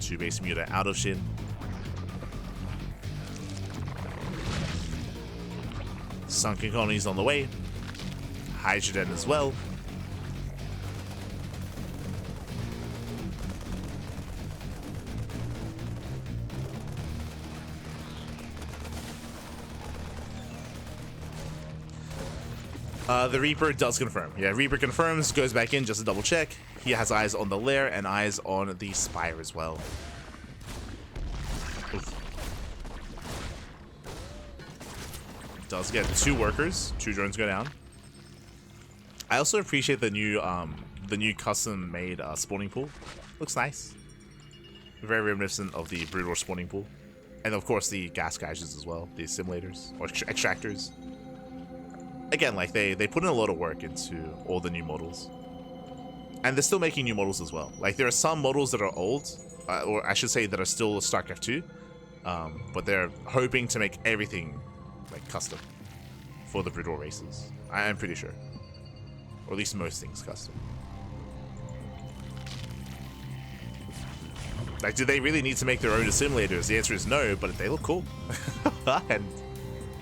2-base muta out of Shin. Sunken colonies on the way. Hydrogen as well. The Reaper does confirm. Yeah, Reaper confirms, goes back in just to double check. He has eyes on the lair and eyes on the Spire as well. Oof. Does get 2 workers, 2 drones go down. I also appreciate the new custom-made spawning pool. Looks nice. Very reminiscent of the Brood War spawning pool, and of course the gas gauges as well, the simulators or extractors. Again, like they put in a lot of work into all the new models, and they're still making new models as well. Like there are some models that are old, or I should say that are still StarCraft 2, but they're hoping to make everything like custom for the Brood War races. I'm pretty sure, or at least most things custom. Like, do they really need to make their own simulators? The answer is no, but they look cool. And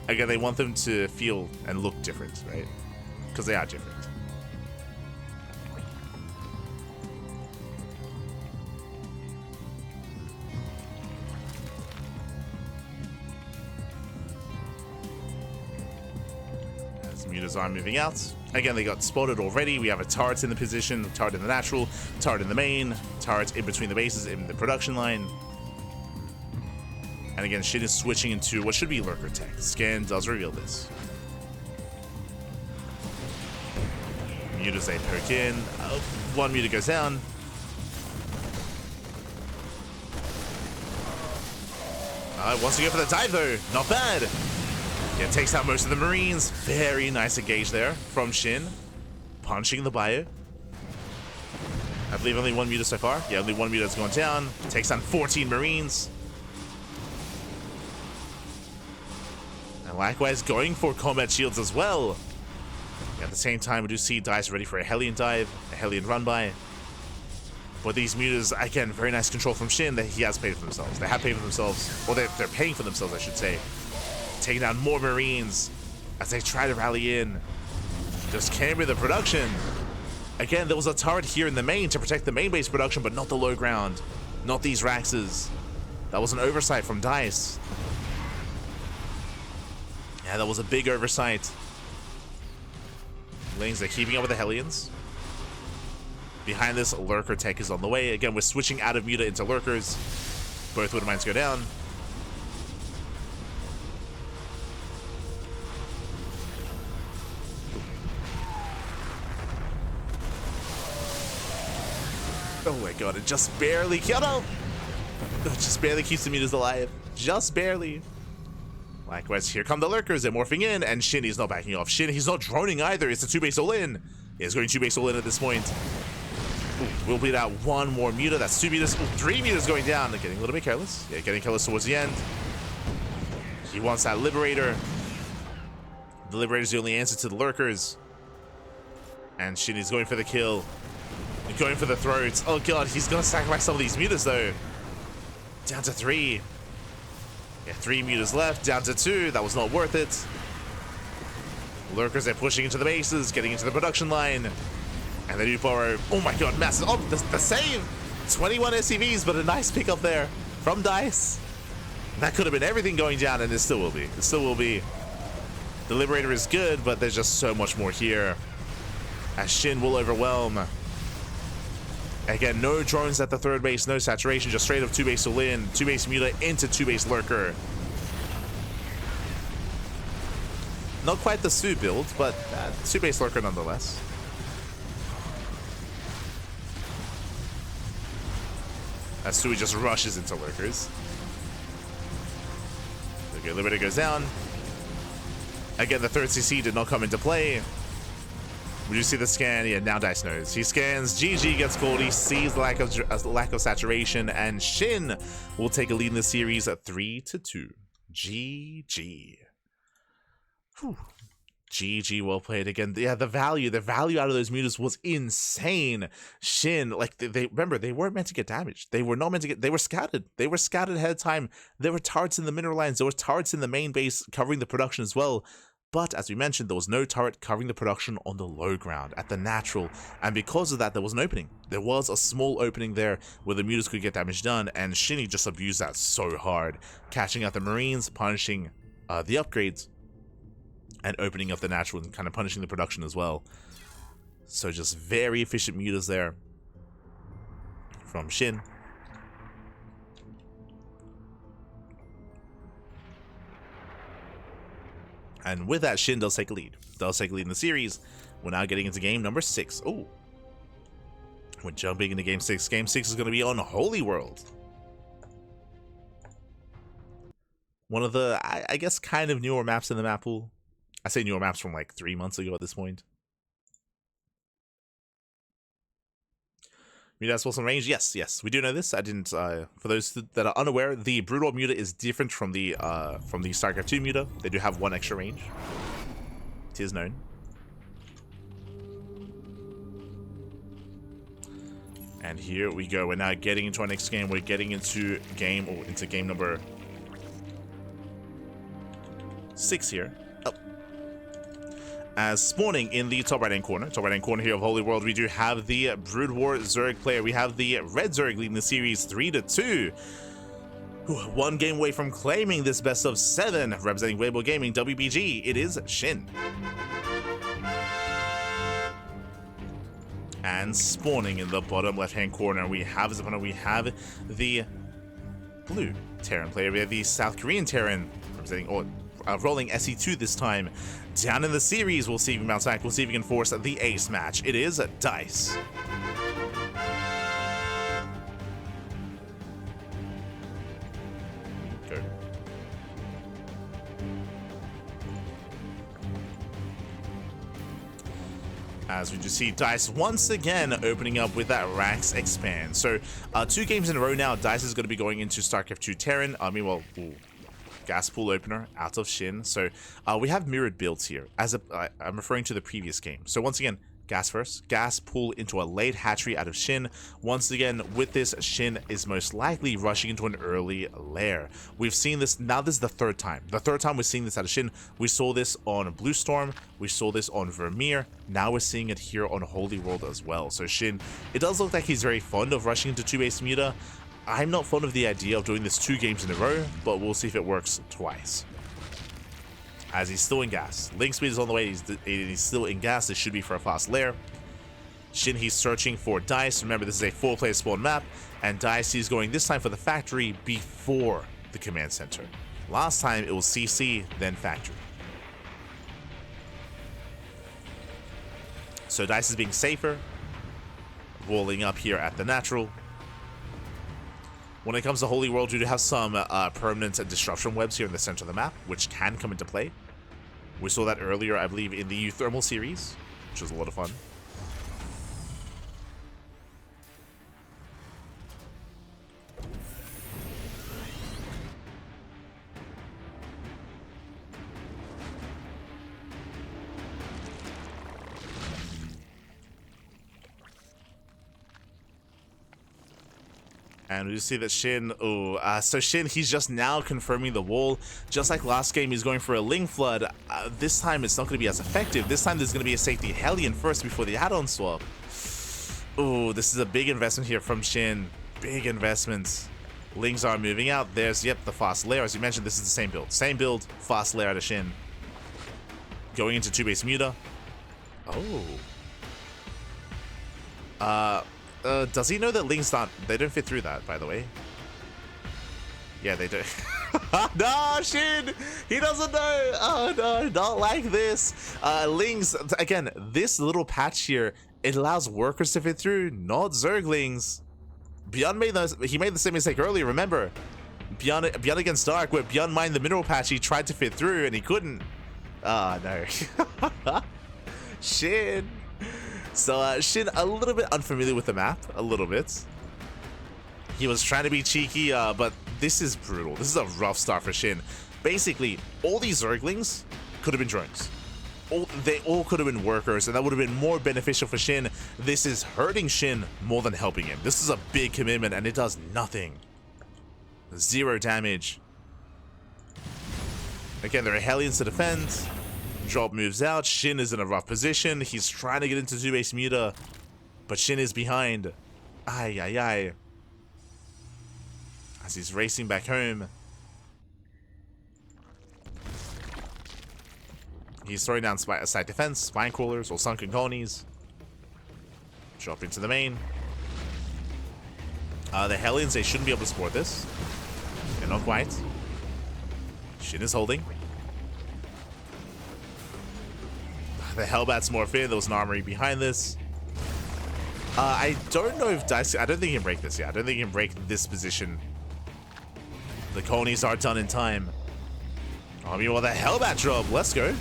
again, they want them to feel and look different, right? Because they are different. Mutas are moving out. Again, they got spotted already. We have a turret in the position, turret in the natural, turret in the main, turret in between the bases in the production line. And again, Shin is switching into what should be lurker tech. Scan does reveal this. Mutas they poke in. One muta goes down. Wants to go for the dive though. Not bad. Yeah, takes out most of the Marines. Very nice engage there from Shin. Punching the bio. I believe only 1 muta so far. Yeah, only 1 muta has gone down. Takes down 14 Marines. And likewise going for combat shields as well. At the same time, we do see DICE ready for a Hellion dive, a Hellion run by. But these mutas, again, very nice control from SHIN that he has paid for themselves. They have paid for themselves, or they're paying for themselves, I should say. Taking down more Marines as they try to rally in. Just camber the production. Again, there was a turret here in the main to protect the main base production, but not the low ground. Not these Raxes. That was an oversight from DICE. Yeah, that was a big oversight. Lings, they're keeping up with the Hellions. Behind this, Lurker tech is on the way. Again, we're switching out of Muta into Lurkers. Both Widow Mines go down. Oh my god, it just barely killed him. It just barely keeps the Mutas alive. Just barely. Likewise, here come the Lurkers. They're morphing in, and SHIN, he's not backing off. SHIN, he's not droning either. It's a 2-base all-in. He's going 2-base all-in at this point. Ooh, we'll bleed out 1 more Muta. That's 2 mutas. Ooh, 3 mutas going down. They're getting a little bit careless. Yeah, getting careless towards the end. He wants that Liberator. The Liberator's the only answer to the Lurkers. And SHIN is going for the kill. Going for the throats. Oh god, he's gonna sacrifice some of these mutas though. Down to 3. Yeah, 3 mutas left, down to 2. That was not worth it. Lurkers are pushing into the bases, getting into the production line. And they do borrow. Oh my god, massive. Oh, the save! 21 SCVs, but a nice pickup there from DICE. That could have been everything going down, and it still will be. It still will be. The Liberator is good, but there's just so much more here. As SHIN will overwhelm. Again, no drones at the 3rd base, no saturation, just straight up 2-base all-in, 2-base Muta into 2-base Lurker. Not quite the Su build, but 2-base Lurker nonetheless. As Sui just rushes into Lurkers. Okay, Liberator goes down. Again, the 3rd CC did not come into play. We do see the scan. Yeah, now DICE knows. He scans. GG gets called. He sees the lack of saturation, and SHIN will take a lead in the series at 3-2. GG. Whew. GG, well played again. Yeah, the value out of those mutas was insane. SHIN, like they remember, they weren't meant to get damaged. They were not meant to get. They were scattered. They were scattered ahead of time. There were turrets in the mineral lines. There were turrets in the main base covering the production as well. But as we mentioned, there was no turret covering the production on the low ground at the natural, and because of that, there was an opening. There was a small opening there where the mutas could get damage done, and Shinny just abused that so hard, catching out the Marines, punishing the upgrades, and opening up the natural and kind of punishing the production as well. So just very efficient mutas there from SHIN. And with that, SHIN does take a lead. Does take a lead in the series. We're now getting into game number 6. Oh, we're jumping into game 6. Game 6 is going to be on Holy World. One of the, I guess, kind of newer maps in the map pool. I say newer maps from like 3 months ago at this point. Muta has Wilson range? Yes, we do know this. I didn't. For those that are unaware, the Brutal Muta is different from the StarCraft 2 Muta. They do have 1 extra range. It is known. And here we go. We're now getting into our next game. We're getting into game number 6 here. As spawning in the top right-hand corner here of Holy World, we do have the Brood War Zerg player. We have the Red Zerg leading the series 3-2. 1 game away from claiming this best of 7, representing Weibo Gaming WBG. It is SHIN. And spawning in the bottom left-hand corner, we have the blue Terran player. We have the South Korean Terran representing, rolling SE2 this time. Down in the series, we'll see if he bounce back. We'll see if he can force the ace match. It is DICE. Go. As we just see DICE once again opening up with that Rax expand. So 2 games in a row now, DICE is going to be going into StarCraft 2 Terran. Meanwhile, gas pool opener out of SHIN. So we have mirrored builds here. I'm referring to the previous game. So once again, gas first, gas pool into a late hatchery out of SHIN. Once again, with this, SHIN is most likely rushing into an early lair. We've seen this, now this is the third time. The third time we're seeing this out of SHIN. We saw this on Blue Storm, we saw this on Vermeer, now we're seeing it here on Holy World as well. So SHIN, it does look like he's very fond of rushing into 2-base Muta. I'm not fond of the idea of doing this 2 games in a row, but we'll see if it works twice. As he's still in gas. Link speed is on the way, he's still in gas. This should be for a fast lair. SHIN, he's searching for DICE. Remember, this is a 4-player spawn map, and DICE, he's going this time for the factory before the command center. Last time it was CC, then factory. So DICE is being safer, rolling up here at the natural. When it comes to Holy World, you do have some permanent disruption webs here in the center of the map, which can come into play. We saw that earlier, I believe, in the Thermal series, which was a lot of fun. And we just see that SHIN, so SHIN, he's just now confirming the wall. Just like last game, he's going for a Ling Flood. This time, it's not going to be as effective. This time, there's going to be a safety Hellion first before the add-on swap. Oh, this is a big investment here from SHIN. Big investments. Lings are moving out. There's, yep, the fast lair. As you mentioned, this is the same build. Same build, fast lair out of SHIN. Going into 2-base Muta. Does he know that Lings they don't fit through that, by the way? Yeah, they do. No, SHIN! He doesn't know! Oh no, not like this. Lings, again, this little patch here, it allows workers to fit through, not Zerglings. Beyond made the same mistake earlier, remember? Beyond against Dark, where Beyond mined the mineral patch, he tried to fit through and he couldn't. Ah, no. SHIN. So SHIN, a little bit unfamiliar with the map, a little bit. He was trying to be cheeky, but this is brutal. This is a rough start for SHIN. Basically, all these Zerglings could have been drones. They all could have been workers, and that would have been more beneficial for SHIN. This is hurting SHIN more than helping him. This is a big commitment, and it does nothing. 0 damage. Again, there are Hellions to defend. Drop moves out. SHIN is in a rough position. He's trying to get into 2-base Muta, but SHIN is behind. Ay, ay, ay. As he's racing back home. He's throwing down side defense, spine crawlers, or sunken colonies. Drop into the main. The Hellions, they shouldn't be able to support this. They're not quite. SHIN is holding. The Hellbat's more fair. There was an armory behind this. I don't know if DICE... I don't think he can break this yet. I don't think he can break this position. The colonies are done in time. I mean, well, the Hellbat drop. Let's go.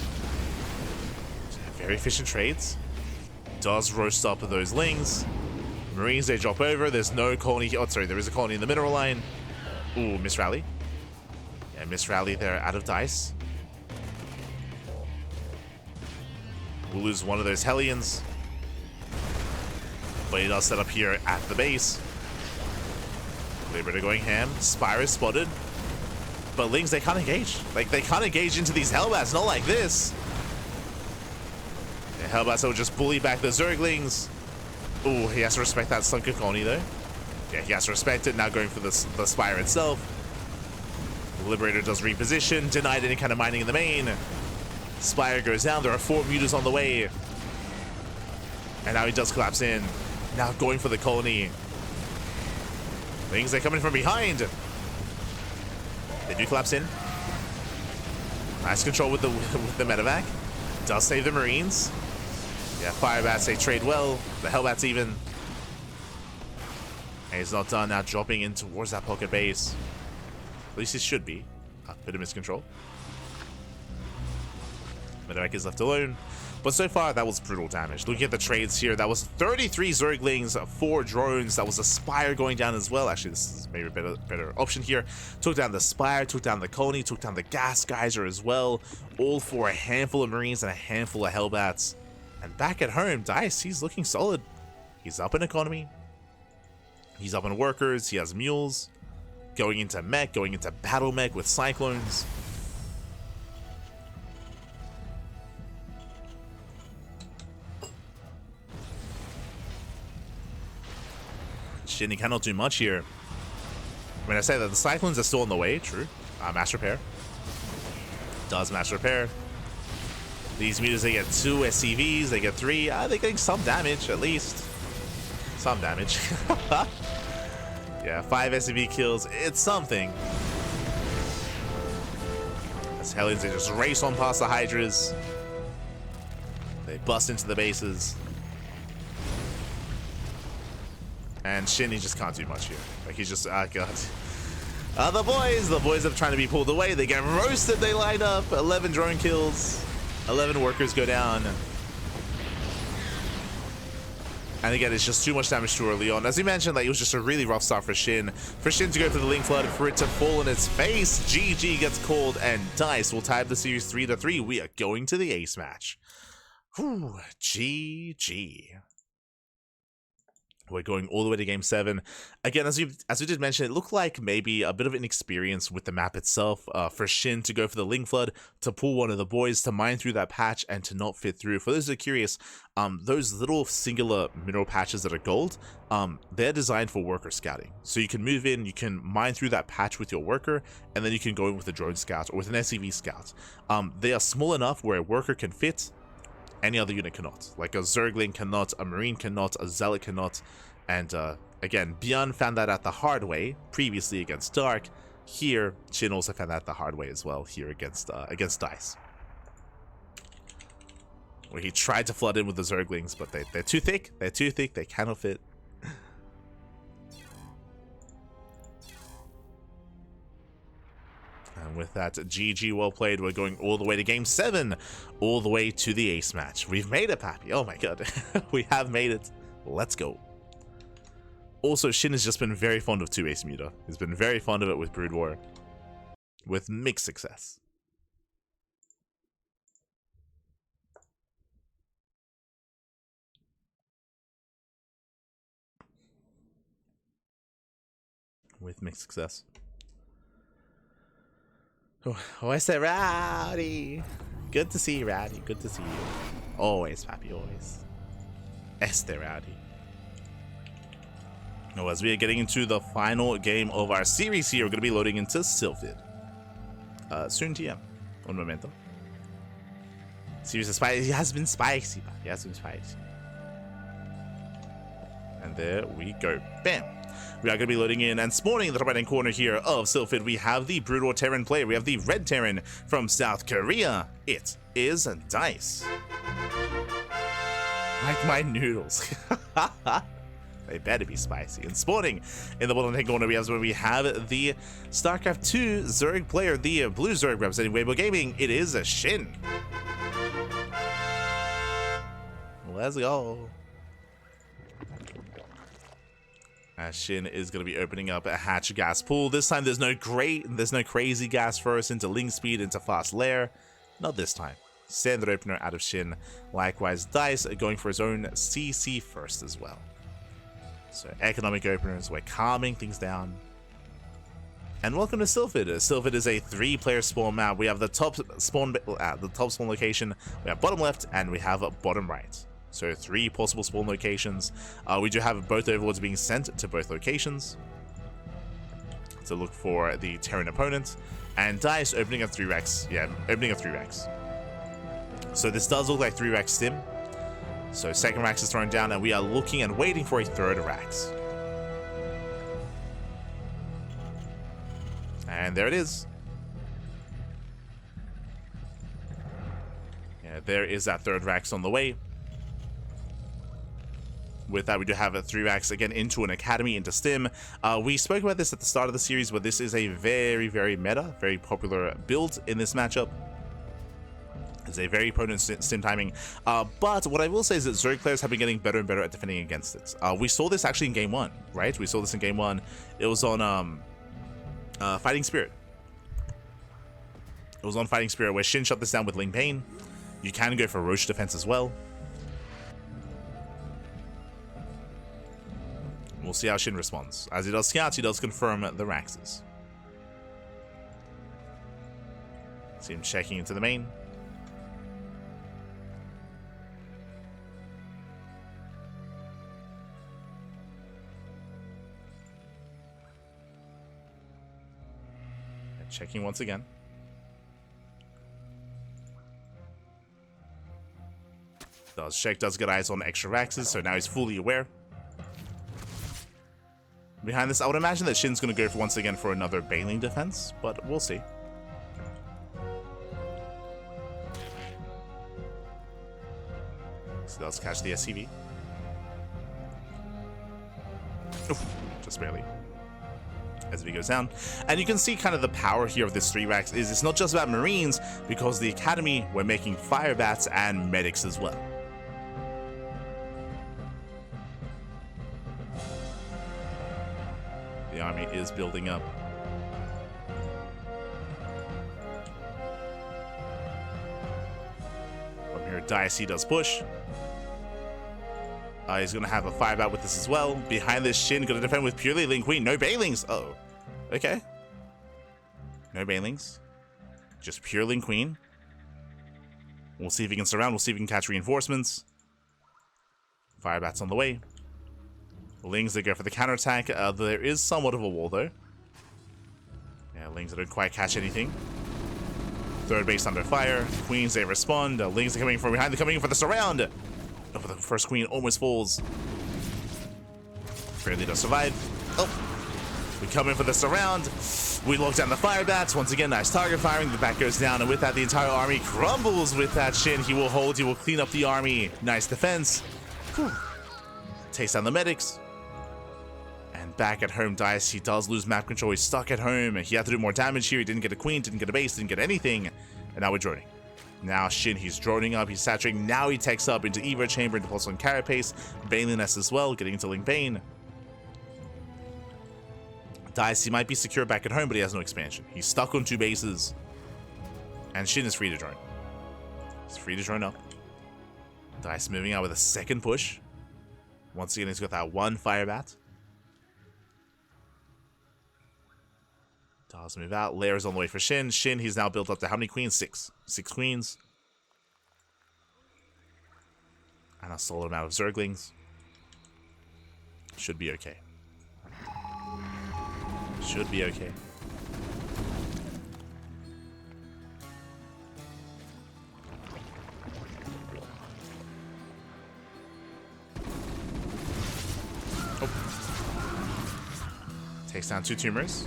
Very efficient trades. Does roast up those Lings. Marines, they drop over. There's no colony... Oh, sorry. There is a colony in the mineral line. Ooh, miss rally. Yeah, miss rally there out of DICE. We'll lose one of those Hellions. But he does set up here at the base. Liberator going ham. Spire spotted. But Lings, they can't engage. Like, they can't engage into these Hellbats. Not like this. The Hellbats will just bully back the Zerglings. Ooh, he has to respect that sunken colony, though. Yeah, he has to respect it. Now going for the Spire itself. The Liberator does reposition. Denied any kind of mining in the main. Spire goes down. There are 4 mutas on the way. And now he does collapse in. Now going for the colony. Lings, they're coming from behind. They do collapse in. Nice control with the medevac. Does save the Marines. Yeah, Firebats, they trade well. The Hellbats even. And he's not done now, dropping in towards that pocket base. At least he should be. A bit of miscontrol. Medevac is left alone. But so far, that was brutal damage. Looking at the trades here, that was 33 Zerglings, 4 drones. That was a Spire going down as well. Actually, this is maybe a better option here. Took down the Spire, took down the Colony, took down the Gas Geyser as well. All for a handful of Marines and a handful of Hellbats. And back at home, DICE, he's looking solid. He's up in economy. He's up in workers. He has mules. Going into mech, going into battle mech with Cyclones. SHIN, he cannot do much here. When I say that the Cyclones are still on the way, true. Mass Repair. Does Mass Repair. These mutas, they get 2 SCVs, they get 3. They're getting some damage, at least. Some damage. Yeah, 5 SCV kills. It's something. As Hellions, they just race on past the Hydras. They bust into the bases. And SHIN, he just can't do much here. Like, he's just, God. The boys are trying to be pulled away. They get roasted, they line up. 11 drone kills. 11 workers go down. And again, it's just too much damage too early on. As we mentioned, like, it was just a really rough start for SHIN. For SHIN to go for the Link Flood, for it to fall in its face. GG gets called, and DICE will tie up the series 3-3. We are going to the ace match. Whew, GG. We're going all the way to Game 7. Again, as we did mention, it looked like maybe a bit of inexperience with the map itself for SHIN to go for the Link Flood, to pull one of the boys, to mine through that patch, and to not fit through. For those who are curious, those little singular mineral patches that are gold, they're designed for worker scouting. So you can move in, you can mine through that patch with your worker, and then you can go in with a drone scout or with an SCV scout. They are small enough where a worker can fit, any other unit cannot. Like a Zergling cannot, a Marine cannot, a Zealot cannot. And again, Bjorn found that out the hard way previously against Dark. Here, SHIN also found that the hard way as well here against DICE. Where he tried to flood in with the Zerglings, but they're too thick. They're too thick. They cannot fit. And with that, GG, well played. We're going all the way to Game 7, all the way to the ace match. We've made it, Pappy. Oh my god. We have made it. Let's go. Also, SHIN has just been very fond of 2 ace muta. He's been very fond of it with Brood War, with mixed success. With mixed success. Oh, I said Rowdy. Good to see you, Rowdy. Good to see you. Always, Pappy, always. Este Rowdy. Now, as we are getting into the final game of our series here, we're going to be loading into Sylphid. Soon TM. Un momento. Series is spicy. It has been spicy, Pappy. It has been spicy. And there we go. Bam. We are going to be loading in and spawning in the top right hand corner here of Sylphid. We have the Brood War Terran player. We have the Red Terran from South Korea. It is DICE. Like my noodles. They better be spicy. And spawning in the bottom hand corner, we have the StarCraft 2 Zerg player, the blue Zerg representing Weibo Gaming. It is a SHIN. Let's go. SHIN is going to be opening up a hatch gas pool. This time there's no crazy gas first into Link Speed, into Fast Lair. Not this time. Standard opener out of SHIN. Likewise, DICE going for his own CC first as well. So economic openers, we're calming things down. And welcome to Sylphid. Sylphid is a 3-player spawn map. We have the top spawn location, we have bottom left, and we have bottom right. So 3 possible spawn locations. We do have both overlords being sent to both locations to look for the Terran opponent. And DICE opening a 3-Rex. Yeah, opening a 3-Rex. So this does look like 3-Rex Stim. So second Rax is thrown down, and we are looking and waiting for a third Rax. And there it is. Yeah, there is that third Rax on the way. With that, we do have a 3-Rax again into an academy, into Stim. We spoke about this at the start of the series, but this is a very, very meta, very popular build in this matchup. It's a very potent stim timing. But what I will say is that Zerg players have been getting better and better at defending against it. We saw this actually in game 1, right? We saw this in game 1. It was on Fighting Spirit. It was on Fighting Spirit where Shin shut this down with Ling Bane. You can go for Roche defense as well. We'll see how Shin responds. As he does scouts, he does confirm the Raxes. See him checking into the main. And checking once again. Does check, does get eyes on extra Raxes, so now he's fully aware. Behind this, I would imagine that Shin's going to go for once again for another Baneling defense, but we'll see. So does catch the SCV. Oof, just barely. As he goes down. And you can see kind of the power here of this 3-Rax is it's not just about Marines, because the Academy, we're making Fire Bats and Medics as well. The army is building up. From here, TheStC does push. He's going to have a Fire Bat with this as well. Behind this, Shin going to defend with purely Ling Queen. No Banelings. Uh-oh. Okay. No Banelings. Just pure Ling Queen. We'll see if he can surround. We'll see if he can catch reinforcements. Fire Bat's on the way. Lings, they go for the counterattack. There is somewhat of a wall, though. Yeah, Lings, they don't quite catch anything. Third base under fire. Queens, they respond. Lings are coming from behind. They're coming in for the surround. Oh, but the first queen almost falls. Barely does survive. Oh, we come in for the surround. We lock down the fire bats. Once again, nice target firing. The bat goes down, and with that, the entire army crumbles with that Shin. He will hold. He will clean up the army. Nice defense. Whew. Takes down the medics. And back at home, TheStC does lose map control. He's stuck at home. He had to do more damage here. He didn't get a queen, didn't get a base, didn't get anything. And now we're droning. Now Shin, he's droning up, he's saturating. Now he takes up into Evo Chamber, into Pulse on Carapace. Baneliness as well, getting into Ling Bane. TheStC might be secure back at home, but he has no expansion. He's stuck on 2 bases. And Shin is free to drone. He's free to drone up. TheStC moving out with a second push. Once again, he's got that 1 Fire Bat. Does move out. Layers on the way for Shin. Shin, he's now built up to how many queens? 6. 6 queens. And a solid amount of Zerglings. Should be okay. Should be okay. Oh. Takes down 2 tumors.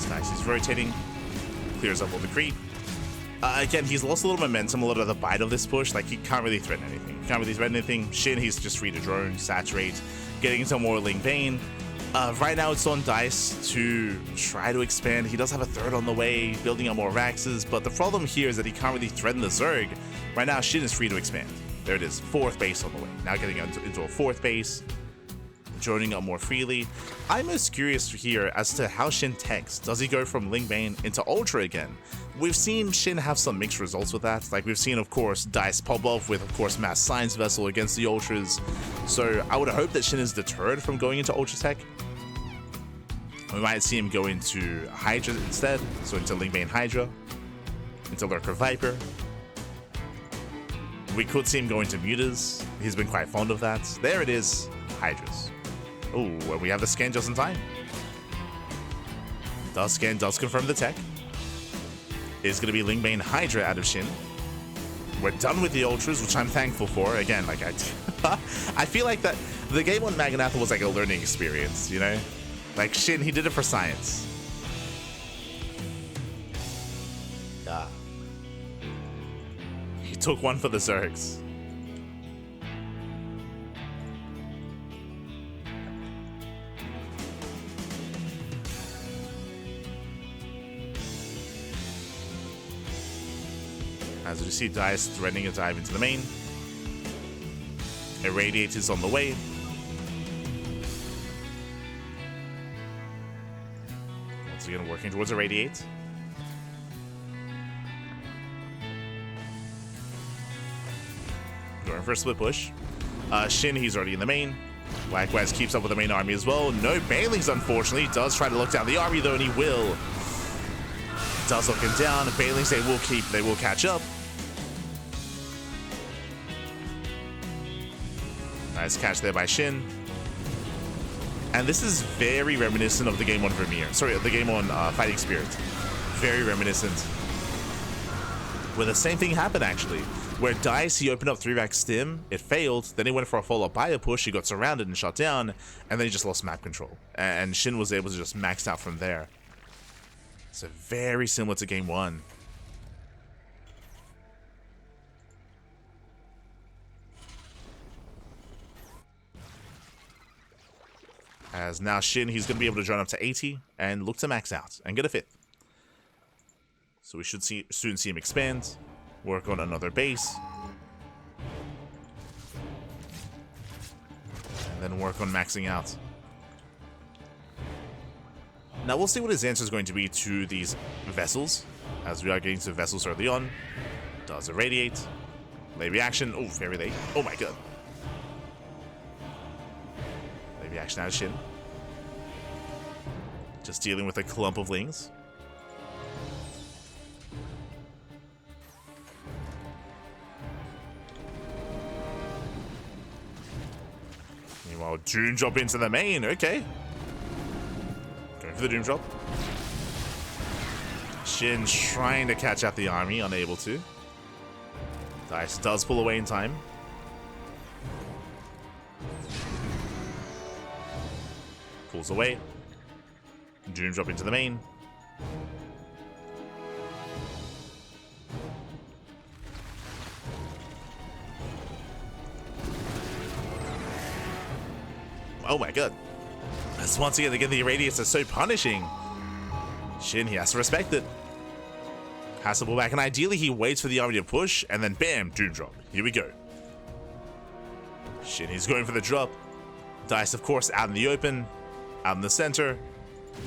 Nice, he's rotating, clears up all the creep. Again, he's lost a little momentum, a little of the bite of this push. Like, he can't really threaten anything. He can't really threaten anything. Shin, he's just free to drone, saturate, getting into more Ling Bane. Right now, it's on TheStC to try to expand. He does have a 3rd on the way, building up more Raxes, but the problem here is that he can't really threaten the Zerg. Right now, Shin is free to expand. There it is, 4th base on the way. Now getting into a 4th base. Joining up more freely. I'm most curious here as to how Shin techs. Does he go from Ling Bane into Ultra again? We've seen Shin have some mixed results with that. Like, we've seen, of course, TheStC pop off with, of course, Mass Science Vessel against the Ultras. So I would hope that Shin is deterred from going into Ultra tech. We might see him go into Hydra instead. So into Ling Bane Hydra. Into Lurker Viper. We could see him go into Mutas. He's been quite fond of that. There it is. Hydras. Oh, we have the scan just in time. TheScan does confirm the tech. is going to be Lingbane Hydra out of Shin. We're done with the Ultras, which I'm thankful for. Again, like I feel like that the game on Maganatha was like a learning experience, you know? Like Shin, he did it for science. Yeah. He took one for the Zergs. As you see, Dice threatening a dive into the main. Irradiate is on the way. Once again, working towards Irradiate. Going for a split push. Shin, he's already in the main. Likewise, keeps up with the main army as well. No Banelings, unfortunately. Does try to look down the army, though, and he will. Does look him down. Banelings, they will catch up. Nice catch there by Shin. And this is very reminiscent of the game on Vermeer. Sorry, the game on Fighting Spirit. Very reminiscent. Where the same thing happened, actually. Where Dice, he opened up 3-rack stim, it failed, then he went for a follow-up bio push, he got surrounded and shot down, and then he just lost map control. And Shin was able to just max out from there. So very similar to game 1. As now Shin, he's going to be able to join up to 80 and look to max out and get a 5th. So we should soon see him expand, work on another base, and then work on maxing out. Now we'll see what his answer is going to be to these vessels, as we are getting to vessels early on. Does irradiate, lay reaction. Oh, very late. Oh my god. Lay reaction out of Shin. Just dealing with a clump of lings. Meanwhile, Doom drop into the main. Okay. Going for the Doom drop. Shin trying to catch out the army, unable to. Dice does pull away in time. Pulls away. Doom drop into the main. Oh my god. As once again, the irradiates are so punishing. Shin, he has to respect it. Has to pull back, and ideally he waits for the army to push, and then bam, Doom drop. Here we go. Shin, he's going for the drop. Dice, of course, out in the open, out in the center.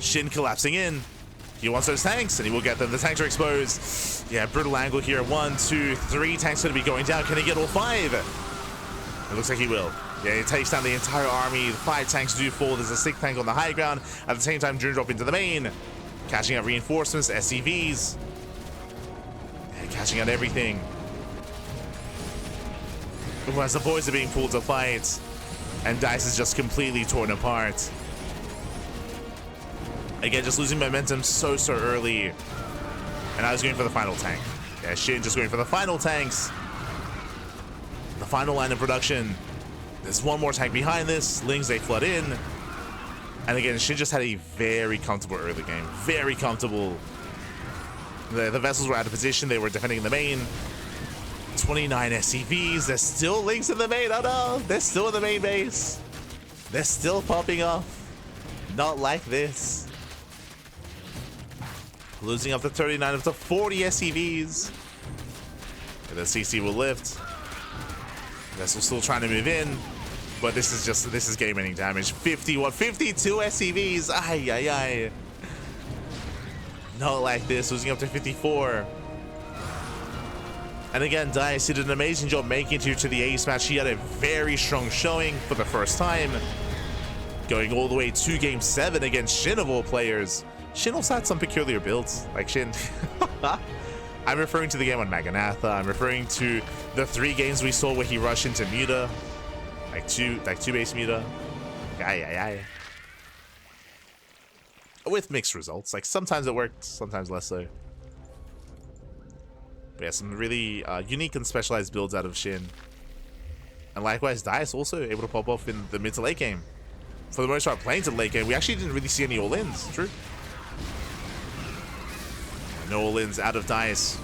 Shin collapsing in. He wants those tanks, and he will get them. The tanks are exposed. Yeah, brutal angle here. 1, 2, 3 tanks going to be going down. Can he get all 5? It looks like he will. Yeah, he takes down the entire army. The 5 tanks do fall. There's a 6 tank on the high ground. At the same time, Doom drop into the main. Catching out reinforcements, SCVs. Yeah, catching out everything. As the boys are being pulled to fight. And Dice is just completely torn apart. Again, just losing momentum so early. And I was going for the final tank. Yeah, Shin just going for the final tanks. The final line of production. There's one more tank behind this. Lings, they flood in. And again, Shin just had a very comfortable early game. Very comfortable. The vessels were out of position. They were defending the main. 29 SCVs. There's still Lings in the main. Oh no, they're still in the main base. They're still popping off. Not like this. Losing up to 39, up to 40 SCVs. And the CC will lift. Vessel still trying to move in. But this is game-ending damage. 51, 52 SCVs. Ay, ay, ay. Not like this. Losing up to 54. And again, Dice did an amazing job making it to the ace match. He had a very strong showing for the first time. Going all the way to game 7 against Shin of all players. Shin also had some peculiar builds, like Shin. I'm referring to the game on Maganatha. I'm referring to the 3 games we saw where he rushed into Muta. Like two base Muta. Aye. With mixed results. Like sometimes it worked, sometimes less so. But yeah, some really unique and specialized builds out of Shin. And likewise, DICE also able to pop off in the mid to late game. For the most part, playing to the late game, we actually didn't really see any all-ins. True. No all-ins out of DICE.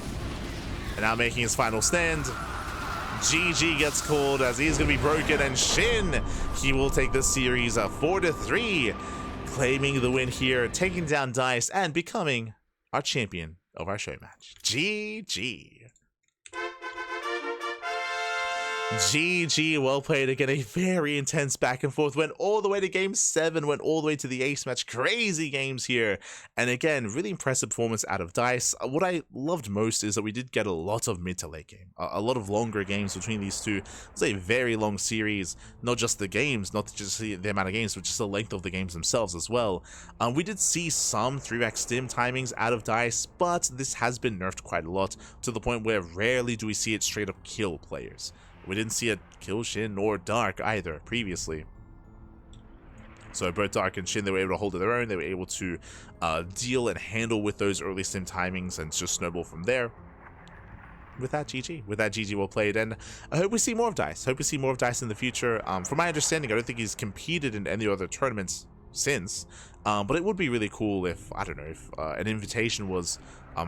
And now making his final stand. GG gets called as he's going to be broken, and Shin, he will take this series 4-3, claiming the win here, taking down DICE and becoming our champion of our show match. GG. GG, well played. Again, a very intense back and forth. Went all the way to game 7, went all the way to the ace match. Crazy games here. And again, really impressive performance out of DICE. What I loved most is that we did get a lot of mid to late game. A lot of longer games between these two. It was a very long series. Not just the games, not just the amount of games, but just the length of the games themselves as well. We did see some 3x stim timings out of DICE, but this has been nerfed quite a lot to the point where rarely do we see it straight up kill players. We didn't see it kill Shin or Dark either previously. So both Dark and Shin, they were able to hold their own. They were able to deal and handle with those early stim timings and just snowball from there. With that, GG. With that, GG well played. And I hope we see more of DICE. Hope we see more of DICE in the future. From my understanding, I don't think he's competed in any other tournaments since. But it would be really cool if, I don't know, if an invitation was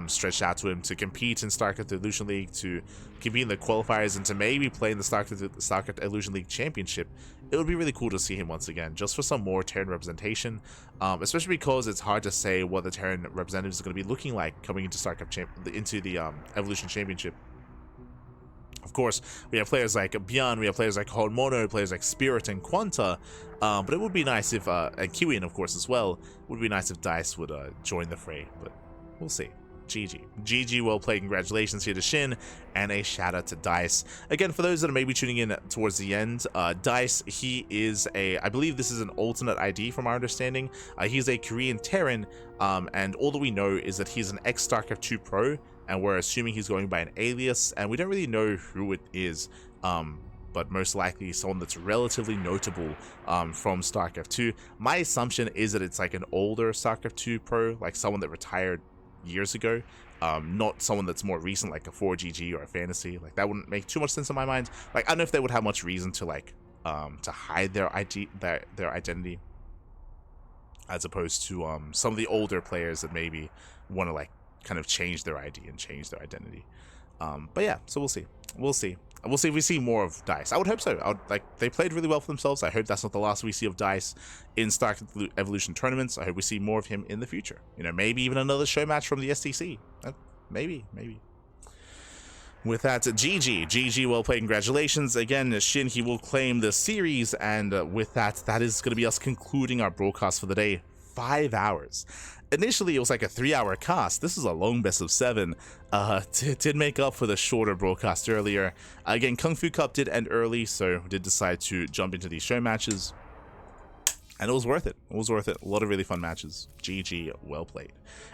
stretched out to him to compete in StarCraft Evolution League, to compete in the qualifiers, and to maybe play in the StarCraft Evolution League Championship. It would be really cool to see him once again, just for some more Terran representation, especially because it's hard to say what the Terran representatives are going to be looking like coming into into the Evolution Championship. Of course, we have players like Beyond, we have players like Hormono, players like Spirit and Quanta, but it would be nice if, and Kiwian of course as well, it would be nice if DICE would join the fray, but we'll see. GG. GG, well played. Congratulations here to Shin, and a shout out to DICE. Again, for those that are maybe tuning in towards the end, DICE, he is I believe this is an alternate ID from our understanding. He's a Korean Terran, and all that we know is that he's an ex-StarCraft 2 pro, and we're assuming he's going by an alias, and we don't really know who it is, but most likely someone that's relatively notable from StarCraft 2. My assumption is that it's like an older StarCraft 2 pro, like someone that retired years ago, not someone that's more recent, like a 4GG or a fantasy. Like that wouldn't make too much sense in my mind. Like I don't know if they would have much reason to like to hide their their identity, as opposed to some of the older players that maybe want to like kind of change their ID and change their identity. But yeah, so we'll see. We'll see if we see more of DICE. I would hope so. They played really well for themselves. I hope that's not the last we see of DICE in StarCraft Evolution tournaments. I hope we see more of him in the future. You know, maybe even another show match from the STC. Maybe. With that, GG, well played. Congratulations. Again, Shin, he will claim the series. And with that, that is going to be us concluding our broadcast for the day. 5 hours. Initially, it was like a 3-hour cast. This is a long best of 7. Did make up for the shorter broadcast earlier. Again, Kung Fu Cup did end early, so we did decide to jump into these show matches. And it was worth it. A lot of really fun matches. GG, well played.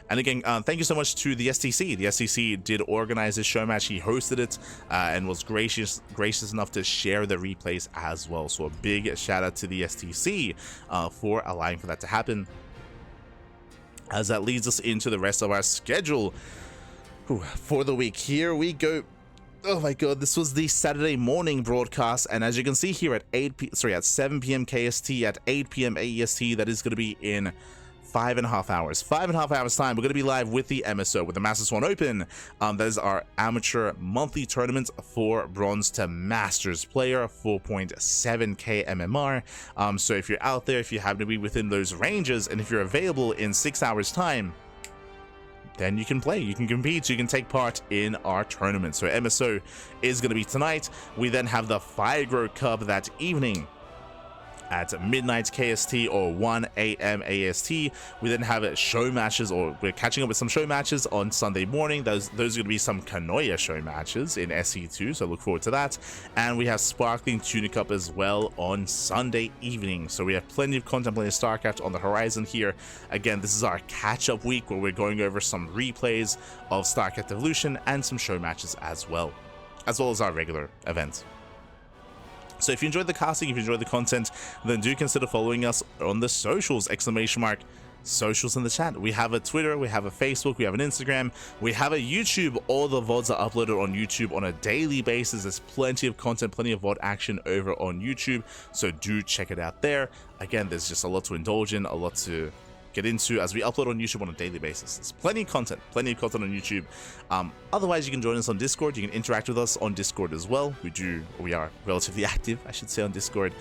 And again, thank you so much to the STC. The STC did organize this show match. He hosted it and was gracious enough to share the replays as well. So a big shout out to the STC for allowing for that to happen. As that leads us into the rest of our schedule for the week. Here we go. Oh my god, this was the Saturday morning broadcast, and as you can see here at 7 p.m. KST, at 8 p.m. AEST, that is going to be in 5.5 hours. 5.5 hours time, we're going to be live with the MSO, with the Masters 1 Open. That is our amateur monthly tournament for bronze to masters player, 4.7k MMR. So if you're out there, if you happen to be within those ranges, and if you're available in 6 hours time, then you can play, you can compete, you can take part in our tournament. So MSO is going to be tonight. We then have the Fire Cup that evening at midnight KST or 1 a.m. AST. We then have show matches, or we're catching up with some show matches on Sunday morning. Those are going to be some Kanoya show matches in SE2, so look forward to that. And we have Sparkling Tunic Cup as well on Sunday evening. So we have plenty of contemplating StarCraft on the horizon here. Again, this is our catch-up week where we're going over some replays of StarCraft Evolution and some show matches as well as our regular events. So if you enjoyed the casting, if you enjoyed the content, then do consider following us on the socials, socials in the chat. We have a Twitter, we have a Facebook, we have an Instagram, we have a YouTube. All the VODs are uploaded on YouTube on a daily basis. There's plenty of content, plenty of VOD action over on YouTube, so do check it out there. Again, there's just a lot to indulge in, a lot to get into as we upload on YouTube on a daily basis. There's plenty of content on YouTube. Otherwise, you can join us on Discord. You can interact with us on Discord as well. We are relatively active, I should say, on Discord,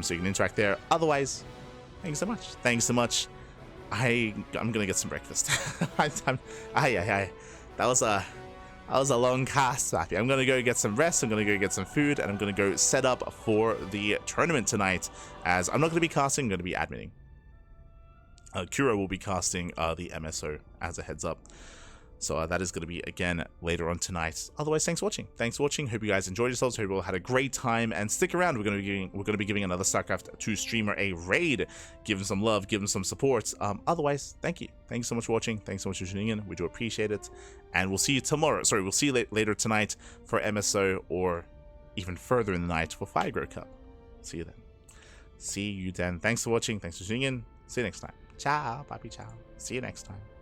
so you can interact there. Otherwise, thank you so much. I'm gonna get some breakfast. That was a long cast, Slappy. I'm gonna go get some rest, I'm gonna go get some food, and I'm gonna go set up for the tournament tonight, as I'm not gonna be casting, I'm gonna be admitting. Kuro will be casting the MSO as a heads up. So that is going to be, again, later on tonight. Otherwise, thanks for watching. Hope you guys enjoyed yourselves. Hope you all had a great time. And stick around. We're going to be giving another StarCraft 2 streamer a raid. Give him some love. Give him some support. Otherwise, thank you. Thanks so much for watching. Thanks so much for tuning in. We do appreciate it. And we'll see you tomorrow. Sorry, we'll see you later tonight for MSO, or even further in the night for Fire Cup. See you then. Thanks for watching. Thanks for tuning in. See you next time. Ciao, papi, ciao. See you next time.